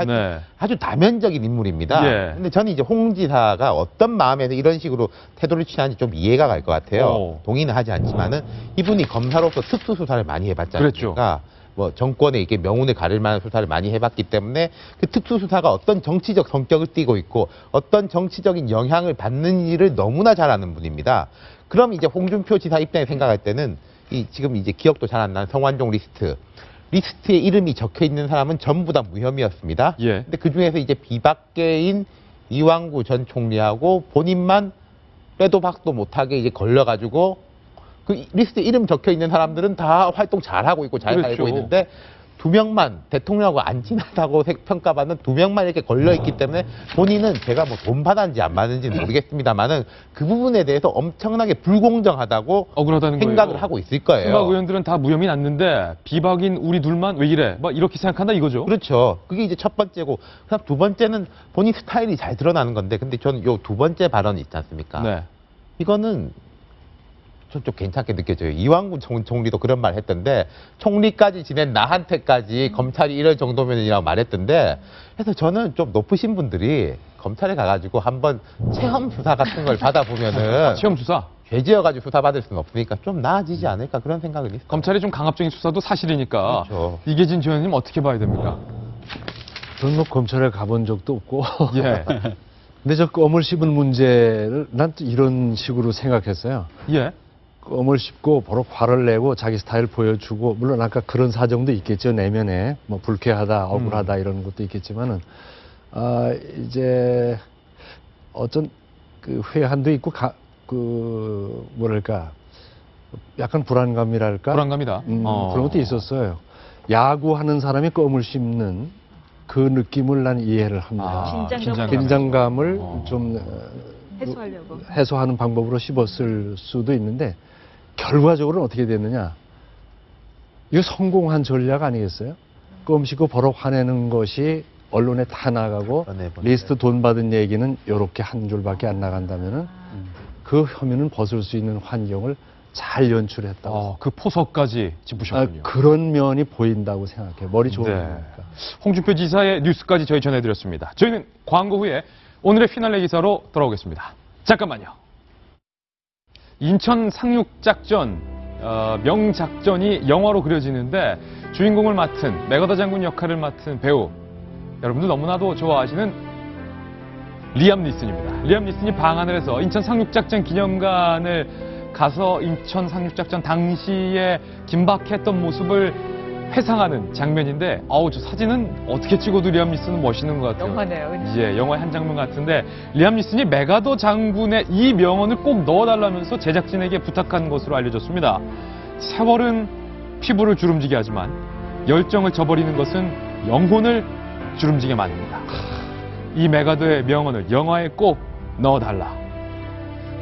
아주 다면적인 인물입니다. 예. 근데 저는 이제 홍 지사가 어떤 마음에서 이런 식으로 태도를 취하는지 좀 이해가 갈 것 같아요. 동의는 하지 않지만은 이분이 검사로서 특수수사를 많이 해봤지 않습니까? 뭐 정권에 이게 명운을 가릴 만한 수사를 많이 해봤기 때문에 그 특수수사가 어떤 정치적 성격을 띠고 있고 어떤 정치적인 영향을 받는 일을 너무나 잘 아는 분입니다. 그럼 이제 홍준표 지사 입장에 생각할 때는 지금 이제 기억도 잘 안 나는 성완종 리스트에 이름이 적혀 있는 사람은 전부 다 무혐의였습니다. 근데 그 중에서 이제 비박계인 이완구 전 총리하고 본인만 빼도 박도 못하게 이제 걸려가지고 그 리스트에 이름 적혀 있는 사람들은 다 활동 잘하고 있고 잘 살고 있는데 2명만 대통령하고 안 친하다고 평가받는 2명만 이렇게 걸려있기 때문에 본인은 제가 뭐 돈 받았는지 안 받았는지는 모르겠습니다만은 그 부분에 대해서 엄청나게 불공정하다고 억울하다는 생각을 거예요. 하고 있을 거예요. 수박 의원들은 다 무혐의 났는데 비박인 우리 둘만 왜 이래? 막 이렇게 생각한다 이거죠. 그렇죠. 그게 이제 첫 번째고 그다음 두 번째는 본인 스타일이 잘 드러나는 건데 근데 저는 요 두 번째 발언이 있지 않습니까? 이거는 좀 괜찮게 느껴져요. 이완구 총리도 그런 말 했던데 총리까지 지낸 나한테까지 검찰이 이럴 정도면이라고 말했던데 그래서 저는 좀 높으신 분들이 검찰에 가가지고 한번 체험 수사 같은 걸 받아보면은 체험 수사? 죄지어가지고 수사받을 수는 없으니까 좀 나아지지 않을까 그런 생각을 했어요. 검찰이 좀 강압적인 수사도 사실이니까 그렇죠. 이계진 전 의원님 어떻게 봐야 됩니까? 저는 뭐 검찰에 가본 적도 없고 근데 저 껌을 씹은 문제를 난 또 이런 식으로 생각했어요. 껌을 씹고 버럭 화를 내고 자기 스타일 보여주고 물론 아까 그런 사정도 있겠죠. 내면에 뭐 불쾌하다 억울하다 이런 것도 있겠지만은 이제 어떤 그 회한도 있고 그 뭐랄까 약간 불안감이랄까 불안감이다. 그런 것도 있었어요. 야구하는 사람이 껌을 씹는 그 느낌을 난 이해를 합니다. 긴장감을 좀 해소하려고 해소하는 방법으로 씹었을 수도 있는데 결과적으로는 어떻게 됐느냐? 이거 성공한 전략 아니겠어요? 껌 씹고 버럭 화내는 것이 언론에 다 나가고 리스트 돈 받은 얘기는 이렇게 한 줄밖에 안 나간다면은 그 혐의는 벗을 수 있는 환경을 잘 연출했다고. 그 포석까지 짚으셨군요. 그런 면이 보인다고 생각해요. 머리 좋은 거니까. 홍준표 지사의 뉴스까지 저희 전해드렸습니다. 저희는 광고 후에 오늘의 피날레 기사로 돌아오겠습니다. 잠깐만요. 인천 상륙작전 명작전이 영화로 그려지는데 주인공을 맡은 메가더 장군 역할을 맡은 배우 여러분들 너무나도 좋아하시는 리암 니슨입니다. 리암 니슨이 방한을 해서 인천 상륙작전 기념관을 가서 인천 상륙작전 당시에 긴박했던 모습을 회상하는 장면인데 저 사진은 어떻게 찍어도 리암 니슨은 멋있는 것 같아요. 영화네요. 그냥. 영화의 한 장면 같은데 리암 니슨이 메가더 장군의 이 명언을 꼭 넣어달라면서 제작진에게 부탁한 것으로 알려졌습니다. 세월은 피부를 주름지게 하지만 열정을 저버리는 것은 영혼을 주름지게 만듭니다. 이 메가더의 명언을 영화에 꼭 넣어달라.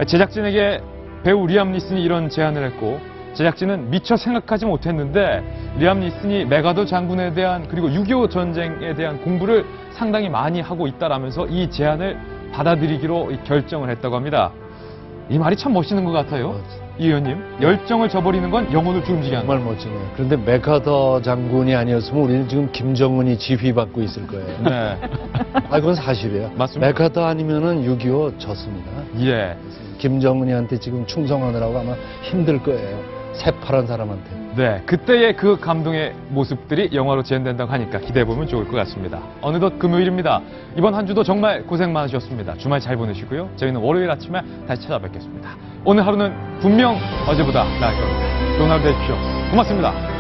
제작진에게 배우 리암 니슨이 이런 제안을 했고 제작진은 미처 생각하지 못했는데 리암 니슨이 메가더 장군에 대한 그리고 6.25 전쟁에 대한 공부를 상당히 많이 하고 있다라면서 이 제안을 받아들이기로 결정을 했다고 합니다. 이 말이 참 멋있는 것 같아요. 이 의원님, 열정을 저버리는 건 영혼을 주름지게 한다. 정말 멋지네요. 그런데 메가더 장군이 아니었으면 우리는 지금 김정은이 지휘받고 있을 거예요. 네. 그건 사실이에요. 맞습니다. 메가더 아니면은 6.25 졌습니다. 김정은이한테 지금 충성하느라고 아마 힘들 거예요. 새파란 사람한테. 네, 그때의 그 감동의 모습들이 영화로 재현된다고 하니까 기대해보면 좋을 것 같습니다. 어느덧 금요일입니다. 이번 한 주도 정말 고생 많으셨습니다. 주말 잘 보내시고요. 저희는 월요일 아침에 다시 찾아뵙겠습니다. 오늘 하루는 분명 어제보다 나을 겁니다. 좋은 하루 되십시오. 고맙습니다.